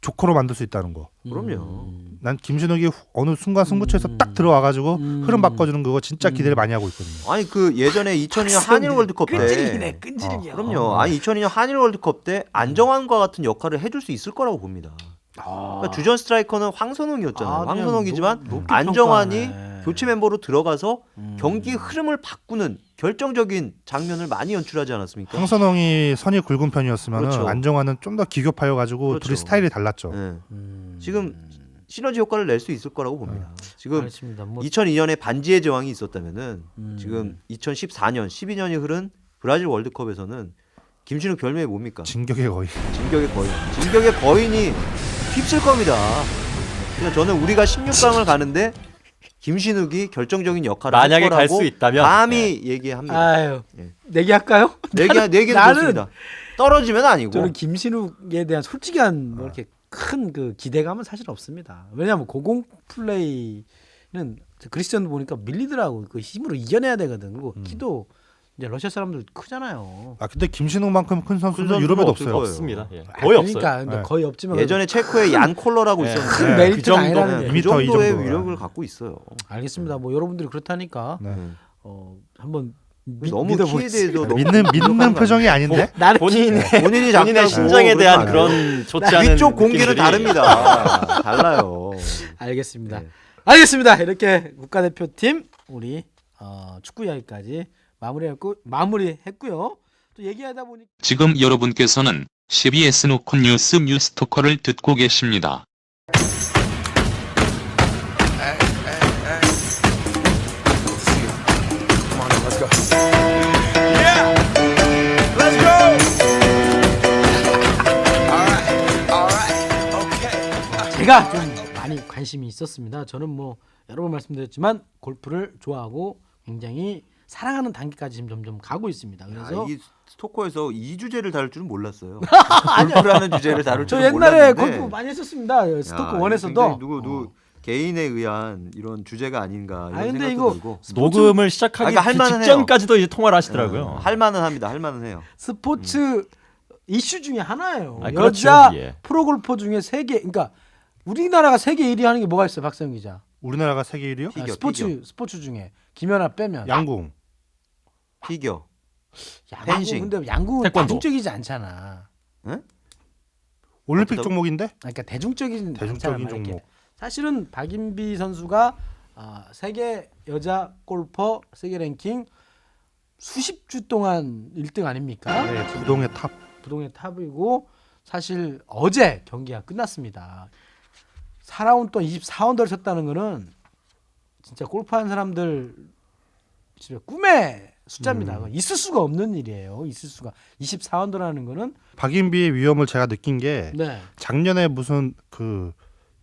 Speaker 2: 조커로 만들 수 있다는 거.
Speaker 4: 그럼요.
Speaker 2: 난 김신욱이 어느 순간 승부처에서 딱 들어와가지고 흐름 바꿔주는 그거 진짜 기대를 많이 하고 있거든요.
Speaker 4: 아니 그 예전에 2002년 한일 월드컵 때
Speaker 1: 끈질기네 끈질기야.
Speaker 4: 그럼요. 아니 2002년 한일 월드컵 때 안정환과 같은 역할을 해줄 수 있을 거라고 봅니다. 그러니까 주전 스트라이커는 황선홍이었잖아요. 황선홍이지만 안정환이 교체 멤버로 들어가서 경기 흐름을 바꾸는 결정적인 장면을 많이 연출하지 않았습니까?
Speaker 2: 황선홍이 선이 굵은 편이었으면
Speaker 4: 그렇죠.
Speaker 2: 안정환은 좀 더 기교파여가지고
Speaker 4: 그렇죠.
Speaker 2: 둘이 스타일이 달랐죠.
Speaker 4: 네. 지금 시너지 효과를 낼 수 있을 거라고 봅니다. 지금
Speaker 1: 알겠습니다. 뭐
Speaker 4: 2002년에 반지의 제왕이 있었다면은 지금 2014년, 12년이 흐른 브라질 월드컵에서는 김신욱 별명이 뭡니까?
Speaker 2: 진격의 거의.
Speaker 4: 진격의 거인. 진격의 거인이 휩쓸 겁니다. 그러니까 저는 우리가 16강을 가는데 김신욱이 결정적인 역할을
Speaker 3: 만약에
Speaker 4: 할
Speaker 3: 갈
Speaker 4: 거라고
Speaker 3: 수 있다면
Speaker 4: 감히 얘기합니다.
Speaker 1: 아유
Speaker 4: 예.
Speaker 1: 내기할까요?
Speaker 4: 내기는
Speaker 1: 나는-
Speaker 4: 좋습니다. 떨어지면 아니고.
Speaker 1: 저는 김신욱에 대한 솔직한 뭐 이렇게 큰 그 기대감은 사실 없습니다. 왜냐하면 고공 플레이는 그리스천도 보니까 밀리더라고. 그 힘으로 이겨내야 되거든. 그리고 키도 이제 러시아 사람들 크잖아요.
Speaker 2: 아 근데 김신욱만큼 큰 선수는
Speaker 4: 선수는
Speaker 2: 유럽에도
Speaker 4: 없을
Speaker 2: 없어요.
Speaker 4: 거예요.
Speaker 3: 없습니다. 예.
Speaker 1: 아,
Speaker 3: 거의
Speaker 1: 그러니까
Speaker 3: 없어요.
Speaker 1: 근데 거의 없지만
Speaker 4: 예전에 체코의 얀 콜러라고
Speaker 3: 네.
Speaker 4: 있었는데
Speaker 1: 큰
Speaker 2: 네.
Speaker 1: 메리트가
Speaker 3: 그 정도,
Speaker 1: 아니라는
Speaker 4: 그
Speaker 1: 게.
Speaker 2: 이미터 이
Speaker 4: 정도의
Speaker 2: 정도.
Speaker 4: 위력을 갖고 있어요.
Speaker 1: 알겠습니다. 뭐 여러분들이 그렇다니까
Speaker 2: 네.
Speaker 1: 한번
Speaker 4: 너무 키에 대해서 너무
Speaker 2: 믿는
Speaker 4: 부족한 거
Speaker 2: 표정이 아닌데?
Speaker 1: 나는
Speaker 3: 본인의
Speaker 4: 본인이
Speaker 3: 본인의
Speaker 4: 작다고
Speaker 3: 신장에 대한
Speaker 4: 그러면 안
Speaker 3: 그런 좋지 않은
Speaker 4: 위쪽 공기는
Speaker 3: 느낌들이
Speaker 4: 다릅니다. 달라요.
Speaker 1: 알겠습니다.
Speaker 4: 네.
Speaker 1: 알겠습니다. 이렇게 국가대표팀 우리 축구 이야기까지 마무리했고요. 또 얘기하다 보니
Speaker 5: 지금 여러분께서는 CBS 노컷 뉴스 뉴스토커를 듣고 계십니다.
Speaker 7: Let's go.
Speaker 1: 제가 좀 많이 관심이 있었습니다. 저는 뭐 여러 번 말씀드렸지만 골프를 좋아하고 굉장히 사랑하는 단계까지 지금 점점 가고 있습니다. 그래서
Speaker 4: 이 스토커에서 이 주제를 다룰 줄은 몰랐어요. 골프라는 주제를 다룰
Speaker 1: 저
Speaker 4: 줄은
Speaker 1: 옛날에
Speaker 4: 몰랐는데.
Speaker 1: 골프 많이 했었습니다. 스토커
Speaker 4: 야,
Speaker 1: 원에서도.
Speaker 4: 굉장히 누구 개인에 의한 이런 주제가 아닌가 이런
Speaker 1: 아니, 근데
Speaker 4: 생각도
Speaker 1: 이거
Speaker 4: 들고.
Speaker 3: 녹음을 시작하기
Speaker 4: 그러니까 할 만은
Speaker 3: 직전까지도 이제 통화를 하시더라고요.
Speaker 4: 할 만은 합니다. 할 만은 해요.
Speaker 1: 스포츠 이슈 중에 하나예요.
Speaker 3: 아,
Speaker 1: 여자
Speaker 3: 그렇죠. 예.
Speaker 1: 프로골퍼 중에 세계, 그러니까 우리나라가 세계 1위 하는 게 뭐가 있어요, 박세영 기자?
Speaker 2: 우리나라가 세계 1위요?
Speaker 4: 피겨,
Speaker 1: 스포츠 중에 김연아 빼면
Speaker 2: 양궁.
Speaker 4: 피겨.
Speaker 1: 양궁,
Speaker 4: 펜싱.
Speaker 1: 근데 양궁은
Speaker 3: 태권도.
Speaker 1: 대중적이지 않잖아.
Speaker 2: 올림픽
Speaker 4: 어쩌다가-
Speaker 2: 종목인데?
Speaker 1: 그러니까 대중적인
Speaker 2: 대중적인
Speaker 1: 않잖아, 이렇게.
Speaker 2: 종목.
Speaker 1: 사실은 박인비 선수가 세계 여자 골퍼 세계 랭킹 수십 주 동안 1등 아닙니까?
Speaker 2: 네, 부동의 탑.
Speaker 1: 부동의 탑이고 사실 어제 경기가 끝났습니다. 4라운드 동안 24언더를 쳤다는 거는 진짜 골프하는 사람들 진짜 꿈의 숫자입니다. 그건 있을 수가 없는 일이에요. 있을 수가. 24언더라는 거는
Speaker 2: 박인비의 위험을 제가 느낀 게
Speaker 1: 네.
Speaker 2: 작년에 무슨 그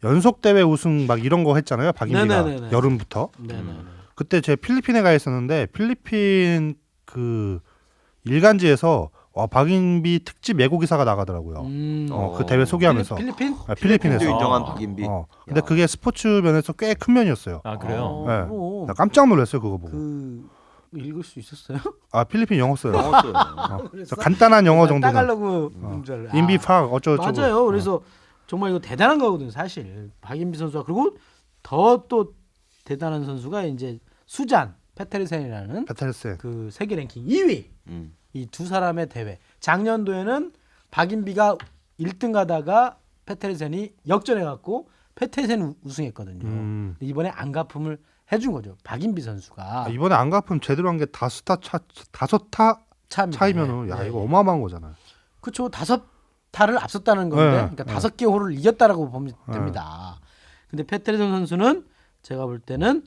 Speaker 2: 연속 대회 우승 막 이런 거 했잖아요. 박인비가
Speaker 1: 네네네네.
Speaker 2: 여름부터.
Speaker 1: 네네.
Speaker 2: 그때 제 필리핀에 가 있었는데 필리핀 그 일간지에서 박인비 특집 예고 기사가 나가더라고요. 그 대회 소개하면서
Speaker 1: 필리핀?
Speaker 2: 필리핀에서.
Speaker 4: 필리핀도 인정한
Speaker 3: 아.
Speaker 4: 박인비.
Speaker 2: 근데 그게 스포츠 면에서 꽤 큰 면이었어요.
Speaker 3: 아 그래요?
Speaker 2: 네.
Speaker 1: 그럼.
Speaker 2: 나 깜짝 놀랐어요 그거 보고.
Speaker 1: 그 읽을 수 있었어요?
Speaker 2: 필리핀 영어 써요.
Speaker 4: 영었어요.
Speaker 1: 그래서
Speaker 2: 간단한 영어 정도는.
Speaker 1: 따갈려고 문제를.
Speaker 2: 인비팍 어쩌고저쩌고.
Speaker 1: 맞아요. 그래서 정말 이거 대단한 거거든요, 사실. 박인비 선수가 그리고 더 또 대단한 선수가 이제 수잔 페테르센이라는
Speaker 2: 베테르스.
Speaker 1: 그 세계 랭킹 2위.
Speaker 4: 음.
Speaker 1: 이 두 사람의 대회. 작년도에는 박인비가 1등 가다가 페테르센이 역전해 갖고 페테르센이 우승했거든요. 근데 이번에 안가품을 해준 거죠. 박인비 선수가
Speaker 2: 이번에 안 갚으면 제대로 한 게 다섯 타 차이면은 야 이거 어마어마한 거잖아요.
Speaker 1: 그렇죠. 5타를 앞섰다는 건데,
Speaker 2: 네,
Speaker 1: 그러니까 5개 홀을 이겼다라고 보면 됩니다. 근데 페테르센 선수는 제가 볼 때는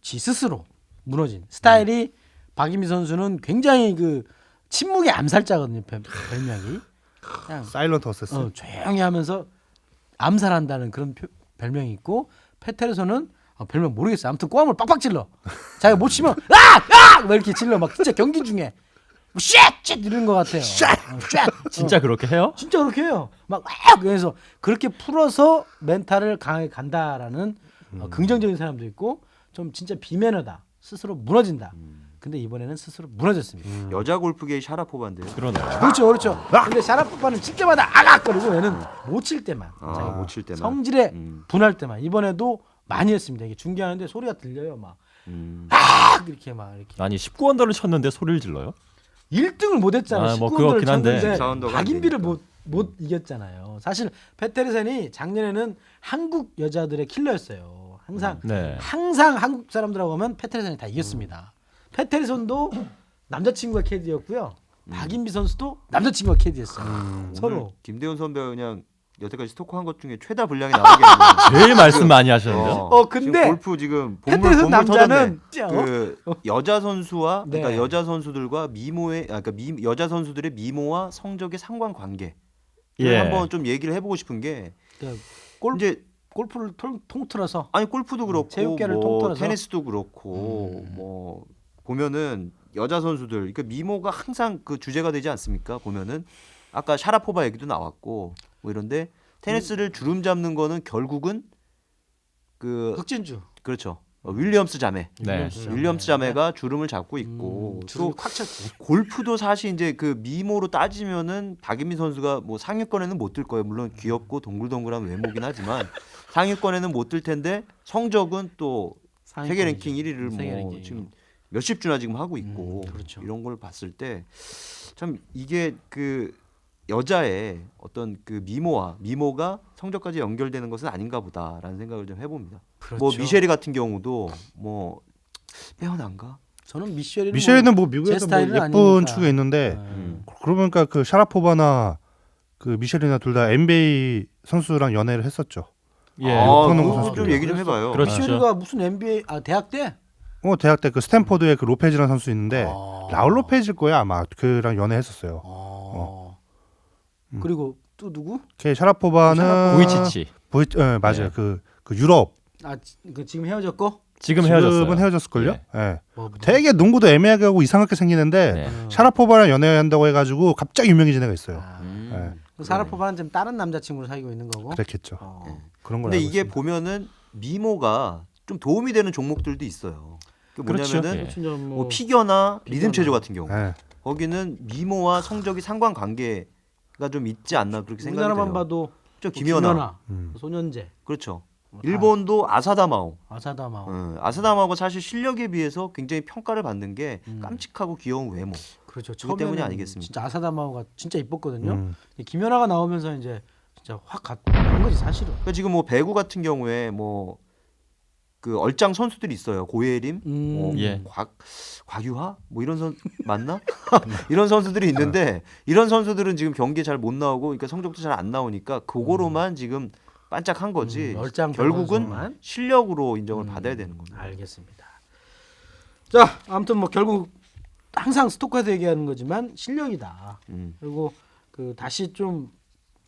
Speaker 1: 지 스스로 무너진 스타일이 박인비 선수는 굉장히 그 침묵의 암살자거든요. 별명이 그냥
Speaker 2: 사일런트 어세스.
Speaker 1: 조용히 하면서 암살한다는 그런 별명이 있고 페테르선은 별명 모르겠어요. 아무튼 꼬함을 빡빡 찔러. 자기가 못 치면 막 이렇게 찔러 막 진짜 경기 중에 쉣 이런 것 같아요. 쉣.
Speaker 3: 진짜 그렇게 해요?
Speaker 1: 진짜 그렇게 해요. 막 그래서 그렇게 풀어서 멘탈을 강하게 간다라는 긍정적인 사람도 있고 좀 진짜 비매너다. 스스로 무너진다. 근데 이번에는 스스로 무너졌습니다.
Speaker 4: 여자 골프계의 샤라포바인데요.
Speaker 3: 그러네요.
Speaker 1: 그렇죠. 근데 샤라포바는 칠 때마다 아각거리고 얘는 못 칠 때만. 자기가
Speaker 4: 못 칠 때만.
Speaker 1: 성질에 분할 때만. 이번에도 많이 했습니다. 이게 중계하는데 소리가 들려요. 막 이렇게 막 이렇게.
Speaker 3: 아니 19언더를 쳤는데 소리를 질러요?
Speaker 1: 1등을 못 했잖아요.
Speaker 3: 뭐
Speaker 1: 19언더를
Speaker 3: 그렇긴 한데.
Speaker 1: 쳤는데
Speaker 4: 14언더가 안
Speaker 1: 박인비를
Speaker 4: 되니까.
Speaker 1: 못 이겼잖아요. 사실 페테르센이 작년에는 한국 여자들의 킬러였어요. 항상
Speaker 3: 네.
Speaker 1: 항상 한국 사람들하고 하면 페테르센이 다 이겼습니다. 페테르센도 남자친구가 캐디였고요. 박인비 선수도 남자친구가 캐디였어요. 서로.
Speaker 4: 오늘 김대훈 선배 그냥 여태까지 스토커한 것 중에 최다 분량이 나오겠네요.
Speaker 3: 제일 말씀 많이 하셨는데요.
Speaker 1: 근데
Speaker 4: 지금 골프 지금
Speaker 1: 페테르센 남자는
Speaker 4: 그 여자 선수와
Speaker 1: 네.
Speaker 4: 그러니까 여자 선수들과 미모의 그러니까 여자 선수들의 미모와 성적의 상관관계
Speaker 3: 예.
Speaker 4: 한번 좀 얘기를 해보고 싶은 게 이제
Speaker 1: 골프를 통틀어서
Speaker 4: 아니 골프도 그렇고
Speaker 1: 체육계를
Speaker 4: 뭐
Speaker 1: 통틀어서
Speaker 4: 테니스도 그렇고 뭐 보면은 여자 선수들 그러니까 미모가 항상 그 주제가 되지 않습니까? 보면은 아까 샤라포바 얘기도 나왔고 뭐 이런데 테니스를 주름 잡는 거는 그
Speaker 1: 흑진주.
Speaker 4: 그렇죠. 윌리엄스 자매.
Speaker 3: 네.
Speaker 4: 윌리엄스 자매가 주름을 잡고 있고
Speaker 1: 주름이
Speaker 4: 또
Speaker 1: 꽉 찼지.
Speaker 4: 골프도 사실 이제 그 미모로 따지면은 박인비 선수가 뭐 상위권에는 못 들 거예요. 물론 귀엽고 동글동글한 외모긴 하지만 상위권에는 못 들 텐데 성적은 또 세계 랭킹 1위를
Speaker 1: 세계
Speaker 4: 뭐
Speaker 1: 랭킹이요.
Speaker 4: 지금 몇십 주나 지금 하고 있고
Speaker 1: 그렇죠.
Speaker 4: 이런 걸 봤을 때 참 이게 그 여자의 어떤 그 미모가 성적까지 연결되는 것은 아닌가 보다라는 생각을 좀 해봅니다.
Speaker 1: 그렇죠.
Speaker 4: 뭐 미셸이 같은 경우도 뭐 빼어난가?
Speaker 1: 저는 미셸이는
Speaker 2: 미셸은 뭐
Speaker 1: 제
Speaker 2: 미국에서 뭐
Speaker 1: 스타일은
Speaker 2: 예쁜
Speaker 1: 아니니까.
Speaker 2: 축에 있는데
Speaker 1: 음.
Speaker 2: 그러고 보니까 그 샤라포바나 그 미셸이나 둘 다 NBA 선수랑 연애를 했었죠.
Speaker 3: 예.
Speaker 2: 높은
Speaker 4: 그거
Speaker 2: 선수들.
Speaker 4: 좀 얘기 좀 해봐요.
Speaker 3: 그렇죠.
Speaker 1: 미셸이가 무슨 NBA 대학 때?
Speaker 2: 대학 때 그 스탠포드에 그 로페즈라는 선수 있는데
Speaker 1: 아.
Speaker 2: 라울 로페즈일 거야 아마 그랑 연애했었어요.
Speaker 1: 그리고 또 누구?
Speaker 2: 걔 샤라포바는
Speaker 3: 보이치치
Speaker 2: 맞아요.
Speaker 3: 네.
Speaker 2: 그 유럽
Speaker 1: 그 지금 헤어졌고
Speaker 3: 지금 헤어졌어요.
Speaker 2: 지금은 헤어졌을걸요?
Speaker 3: 예.
Speaker 2: 예.
Speaker 1: 뭐,
Speaker 2: 되게 농구도 애매하게 하고 이상하게 생기는데
Speaker 3: 네.
Speaker 2: 샤라포바랑 연애한다고 해가지고 갑자기 유명해진 애가 있어요. 예.
Speaker 1: 사라포바는 지금 다른 남자친구를 사귀고 있는 거고.
Speaker 2: 그랬겠죠.
Speaker 1: 어.
Speaker 2: 그런 걸
Speaker 4: 근데
Speaker 2: 알고
Speaker 4: 이게
Speaker 2: 있습니다.
Speaker 4: 보면은 미모가 좀 도움이 되는 종목들도 있어요. 그
Speaker 3: 그렇죠.
Speaker 4: 뭐냐면은
Speaker 3: 예.
Speaker 1: 진짜
Speaker 4: 뭐 피겨나 리듬 체조 같은 경우
Speaker 2: 예.
Speaker 4: 거기는 미모와 성적이 상관관계가 좀 있지 않나 그렇게 생각이
Speaker 1: 우리나라만
Speaker 4: 돼요.
Speaker 1: 봐도
Speaker 4: 저 김연아.
Speaker 1: 소년재,
Speaker 4: 그렇죠.
Speaker 1: 뭐
Speaker 4: 일본도 아사다마오.
Speaker 1: 아사다마오.
Speaker 4: 아사다마오가 사실 실력에 비해서 굉장히 평가를 받는 게 깜찍하고 귀여운 외모.
Speaker 1: 그렇죠.
Speaker 4: 그것 때문이
Speaker 1: 처음에는
Speaker 4: 아니겠습니까?
Speaker 1: 진짜 아사다마오가 진짜 이뻤거든요. 김연아가 나오면서 이제 진짜 확 간 거지 사실은.
Speaker 4: 그러니까 지금 뭐 배구 같은 경우에 뭐 그 얼짱 선수들이 있어요. 고예림, 뭐
Speaker 3: 예.
Speaker 4: 곽유하, 뭐 이런 선 맞나? 이런 선수들이 있는데 이런 선수들은 지금 경기에 잘 못 나오고, 그러니까 성적도 잘 안 나오니까 그거로만 지금 반짝한 거지.
Speaker 1: 얼짱
Speaker 4: 결국은
Speaker 1: 선수만.
Speaker 4: 실력으로 인정을 받아야 되는 겁니다.
Speaker 1: 알겠습니다. 자, 아무튼 뭐 결국 항상 스토커에서 얘기하는 거지만 실력이다.
Speaker 4: 음.
Speaker 1: 그리고 그 다시 좀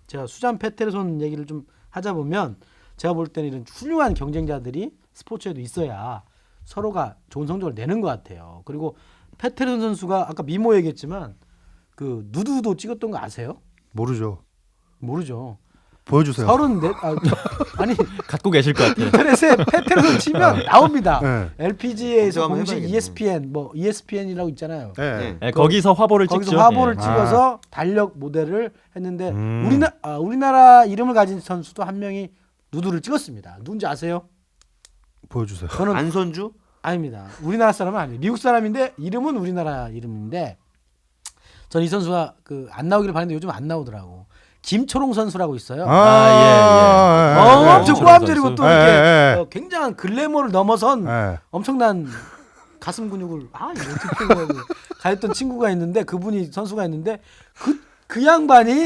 Speaker 1: 제가 수잔 페테르손 얘기를 좀 하자 보면 제가 볼 때는 이런 훌륭한 경쟁자들이 스포츠에도 있어야 서로가 좋은 성적을 내는 것 같아요. 그리고 페테르손 선수가 아까 미모 얘기했지만 그 누드도 찍었던 거 아세요?
Speaker 2: 모르죠.
Speaker 1: 모르죠.
Speaker 2: 보여주세요.
Speaker 1: 34 아니
Speaker 3: 갖고 계실 것 같아요.
Speaker 1: 인터넷에 페테르손 치면 나옵니다.
Speaker 2: 네.
Speaker 1: LPGA에서
Speaker 4: 검색 한번
Speaker 1: 공식
Speaker 4: 해봐야겠네.
Speaker 1: ESPN 뭐 ESPN이라고 있잖아요.
Speaker 2: 예.
Speaker 4: 네.
Speaker 3: 예, 거기서 화보를
Speaker 1: 거기서
Speaker 3: 찍죠.
Speaker 1: 화보를
Speaker 3: 예.
Speaker 1: 찍어서 달력 모델을 했는데
Speaker 2: 음.
Speaker 1: 우리나라 이름을 가진 선수도 한 명이 누드를 찍었습니다. 누군지 아세요?
Speaker 2: 보여주세요.
Speaker 1: 저는
Speaker 4: 안선주?
Speaker 1: 아닙니다. 우리나라 사람은 아니에요. 미국 사람인데 이름은 우리나라 이름인데 전 이 선수가 그 안 나오기를 바랬는데 요즘 안 나오더라고. 김초롱 선수라고 있어요. 엄청
Speaker 3: 예.
Speaker 1: 꼬암절이고 또
Speaker 2: 예,
Speaker 1: 이렇게
Speaker 2: 예, 예.
Speaker 1: 굉장한 글래머를 넘어선
Speaker 2: 예.
Speaker 1: 엄청난 가슴 근육을 이거 어떻게 표현해야 돼? 가했던 친구가 있는데 그분이 선수가 있는데 그 양반이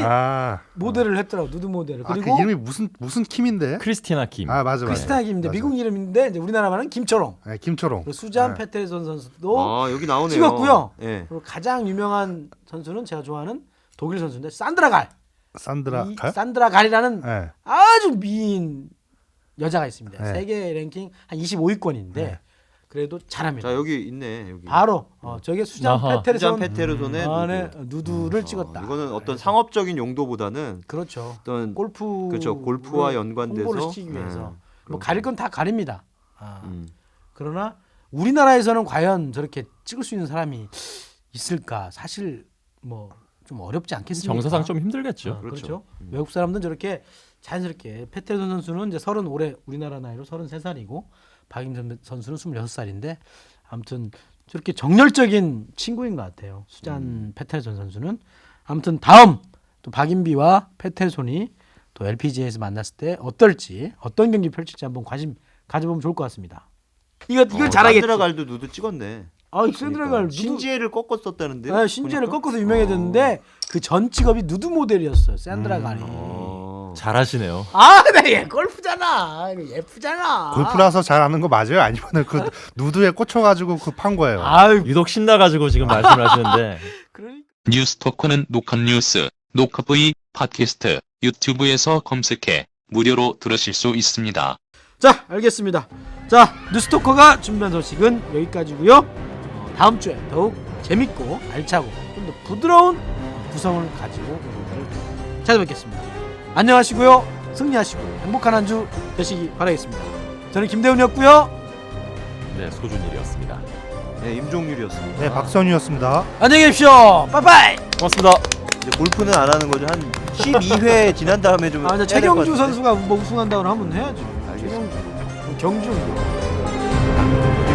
Speaker 1: 모델을 했더라고. 누드 모델을.
Speaker 2: 그
Speaker 1: 그리고
Speaker 2: 이름이 무슨 킴인데?
Speaker 3: 크리스티나 킴.
Speaker 2: 맞아.
Speaker 1: 크리스티나 김인데
Speaker 2: 맞아.
Speaker 1: 미국 이름인데 이제 우리나라 말은 김초롱.
Speaker 2: 네, 김초롱.
Speaker 1: 그리고 수잔
Speaker 2: 네.
Speaker 1: 페테르손 선수도
Speaker 4: 아 여기 나오네요.
Speaker 1: 찍었고요.
Speaker 4: 예.
Speaker 1: 그리고 가장 유명한 선수는 제가 좋아하는 독일 선수인데 산드라 갈.
Speaker 2: 산드라
Speaker 1: 이
Speaker 2: 가요?
Speaker 1: 산드라 갈이라는
Speaker 2: 네.
Speaker 1: 아주 미인 여자가 있습니다.
Speaker 2: 네.
Speaker 1: 세계 랭킹 한 25위권인데
Speaker 2: 네.
Speaker 1: 그래도 잘합니다.
Speaker 4: 자 여기 있네. 여기.
Speaker 1: 바로 저게 수잔
Speaker 3: 아하.
Speaker 1: 페테르손
Speaker 4: 수잔 페테르손의
Speaker 1: 안에
Speaker 4: 누드.
Speaker 1: 누드를 찍었다.
Speaker 4: 이거는 어떤 상업적인 용도보다는
Speaker 1: 그렇죠.
Speaker 4: 어떤
Speaker 1: 골프
Speaker 4: 그렇죠. 골프와 연관돼서
Speaker 1: 홍보를 시키기 위해서 뭐
Speaker 4: 그렇군요.
Speaker 1: 가릴 건 다 가립니다.
Speaker 4: 음.
Speaker 1: 그러나 우리나라에서는 과연 저렇게 찍을 수 있는 사람이 있을까? 사실 뭐 좀 어렵지 않겠습니까?
Speaker 3: 정서상 좀 힘들겠죠.
Speaker 1: 그렇죠. 외국 사람들은 저렇게 자연스럽게 페테르손 선수는 이제 30 올해 우리나라 나이로 33살이고 박임선 선수는 26살인데 아무튼 저렇게 정열적인 친구인 것 같아요. 수잔 페테르손 선수는 아무튼 다음 또 박인비와 페테르손이 또 LPGA에서 만났을 때 어떨지 어떤 경기 펼칠지 한번 관심 가져보면 좋을 것 같습니다. 이걸 잘하겠지.
Speaker 4: 산드라갈도 누드 찍었네.
Speaker 1: 아, 샌드라갈
Speaker 4: 신지혜를 꺾었었다는데.
Speaker 1: 아, 신지혜를 꺾어서 유명해졌는데 그 전 직업이 누드 모델이었어요. 샌드라갈이.
Speaker 3: 잘하시네요.
Speaker 1: 아, 근데 얘 골프잖아. 이거 예쁘잖아.
Speaker 2: 골프라서 잘 아는 거 맞아요? 아니면 그 누드에 꽂혀가지고 그 판 거예요?
Speaker 1: 아유,
Speaker 3: 유독 신나가지고 지금 말씀을 하시는데
Speaker 1: 그러니까.
Speaker 5: 뉴스토커는 녹화 뉴스, 녹화 V, 팟캐스트, 유튜브에서 검색해 무료로 들으실 수 있습니다.
Speaker 1: 자, 알겠습니다. 자, 뉴스토커가 준비한 소식은 여기까지고요. 다음 주에 더욱 재밌고 알차고 좀 더 부드러운 구성을 가지고 여러분들 찾아뵙겠습니다. 안녕하시고요. 승리하시고 행복한 한 주 되시기 바라겠습니다. 저는 김대훈이었고요.
Speaker 3: 네, 소준일이었습니다.
Speaker 4: 네, 임종률이었습니다.
Speaker 2: 네, 박선우였습니다.
Speaker 1: 안녕히 계십시오. 빠이빠이.
Speaker 3: 고맙습니다.
Speaker 4: 이제 골프는 안 하는 거죠. 한 12회 지난 다음에 좀.
Speaker 1: 아, 이제
Speaker 4: 해야 될것
Speaker 1: 최경주
Speaker 4: 같은데.
Speaker 1: 선수가 뭐 우승한다고 하면 해야지.
Speaker 4: 알겠습니다.
Speaker 1: 최경주, 경주.